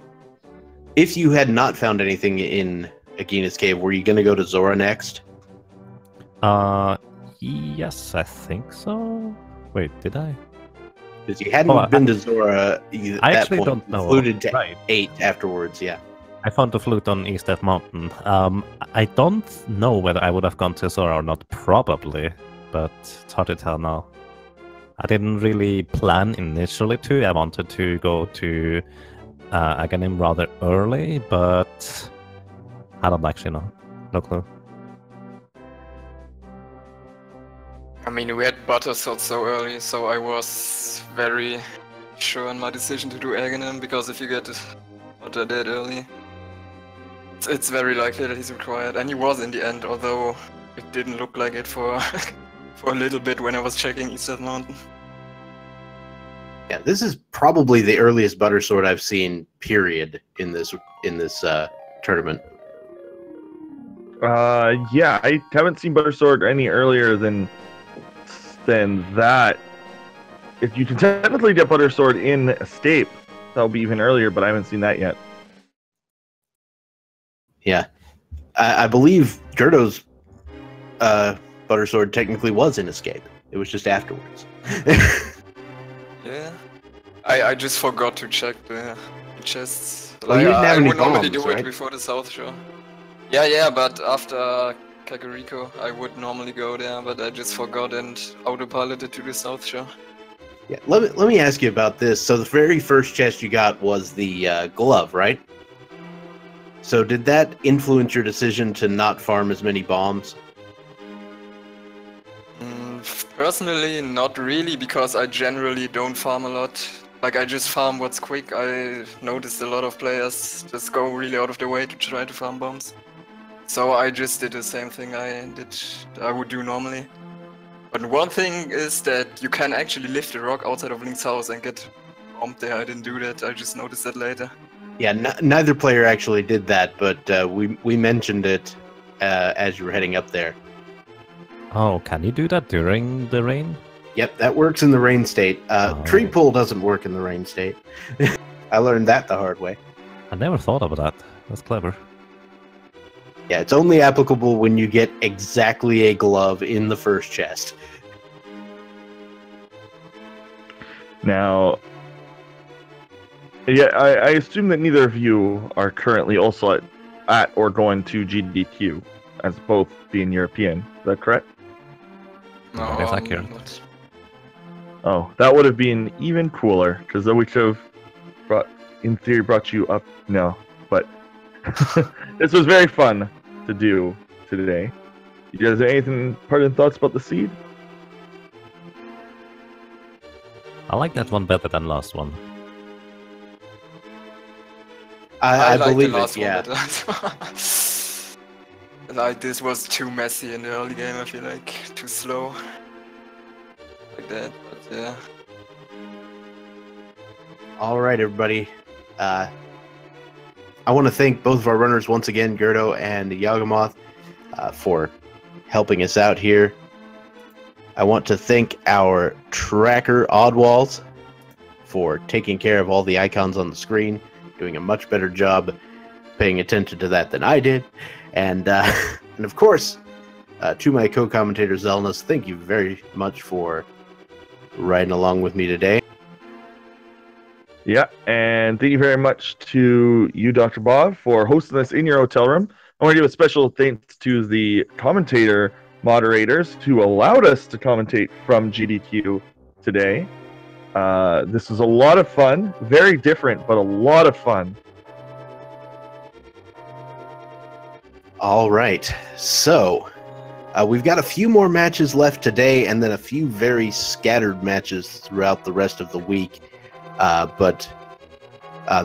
If you had not found anything in Agina's cave, were you going to go to Zora next? Yes, I think so. Wait, did I? Because you hadn't been to Zora. I actually don't know. Floated to 8 afterwards, yeah. I found the flute on East Death Mountain. I don't know whether I would have gone to Zora or not, probably, but it's hard to tell now. I didn't really plan initially to. I wanted to go to Aghanim rather early, but I don't actually know. No clue. I mean, we had Buttersword so early, so I was very sure in my decision to do Aghanim, because if you get Butter that early, it's very likely that he's required. And he was in the end, although it didn't look like it for for a little bit when I was checking East Death Mountain. Yeah, this is probably the earliest Buttersword I've seen, period, in this tournament. Yeah, I haven't seen Buttersword any earlier than that. If you can technically get Buttersword in Escape, that'll be even earlier, but I haven't seen that yet. Yeah, I believe g3rd0's Buttersword technically was in Escape. It was just afterwards. Yeah, I just forgot to check the chests. Well, you didn't have any would normally bombs, do right? it before the South Shore. Yeah, but after Kakariko, I would normally go there, but I just forgot and autopiloted to the South Shore. Yeah, let me ask you about this. So the very first chest you got was the glove, right? So did that influence your decision to not farm as many bombs? Personally, not really, because I generally don't farm a lot. Like, I just farm what's quick. I noticed a lot of players just go really out of their way to try to farm bombs. So I just did the same thing I would do normally. But one thing is that you can actually lift a rock outside of Link's house and get bombed there. I didn't do that, I just noticed that later. Yeah, neither player actually did that, but we mentioned it as you were heading up there. Oh, can you do that during the rain? Yep, that works in the rain state. Tree pull doesn't work in the rain state. I learned that the hard way. I never thought of that. That's clever. Yeah, it's only applicable when you get exactly a glove in the first chest. Now, yeah, I assume that neither of you are currently also at or going to GDQ, as both being European. Is that correct? No, That's accurate. not. Oh, that would have been even cooler, because then we could have, in theory, brought you up. No, but this was very fun to do today. You guys have anything, parting thoughts about the seed? I like that one better than last one. I like believe the last it, yeah. one better. Like, this was too messy in the early game, I feel like. Too slow. Like that, but yeah. All right, everybody. I want to thank both of our runners once again, g3rd0 and Yagamoth, for helping us out here. I want to thank our tracker, Oddwalls, for taking care of all the icons on the screen, doing a much better job paying attention to that than I did. And of course, To my co-commentator Zelnus, thank you very much for riding along with me today. Yeah, and thank you very much to you, Dr. Bob, for hosting us in your hotel room. I want to give a special thanks to the commentator moderators who allowed us to commentate from GDQ today. This was a lot of fun, very different, but a lot of fun. All right, so we've got a few more matches left today, and then a few very scattered matches throughout the rest of the week. But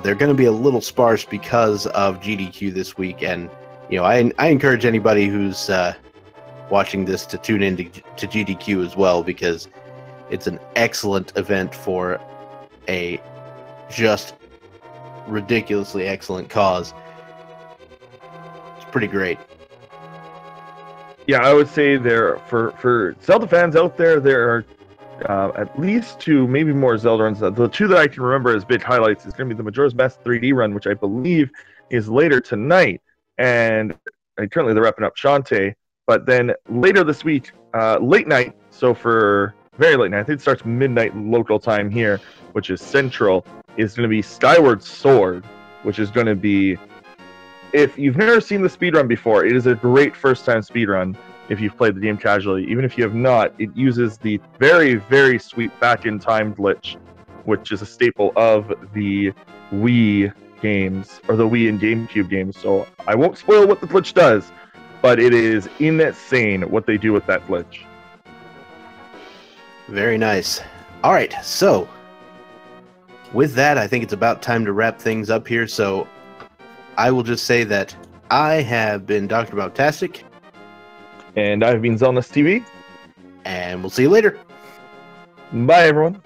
they're going to be a little sparse because of GDQ this week, and I encourage anybody who's watching this to tune in to GDQ as well, because it's an excellent event for a just ridiculously excellent cause. It's pretty great. Yeah, I would say there for Zelda fans out there, there are at least two, maybe more Zelda runs. The two that I can remember as big highlights is going to be the Majora's Mask 3D run, which I believe is later tonight, and currently they're wrapping up Shantae. But then later this week, late night, so for very late night, I think it starts midnight local time here, which is Central, is going to be Skyward Sword, which is going to be, if you've never seen the speedrun before, it is a great first-time speedrun. If you've played the game casually, even if you have not, it uses the very, very sweet back-in-time glitch, which is a staple of the Wii games, or the Wii and GameCube games. So I won't spoil what the glitch does, but it is insane what they do with that glitch. Very nice. All right, so with that, I think it's about time to wrap things up here. So I will just say that I have been Dr. Bobtastic. And I've been Zelnus TV. And we'll see you later. Bye, everyone.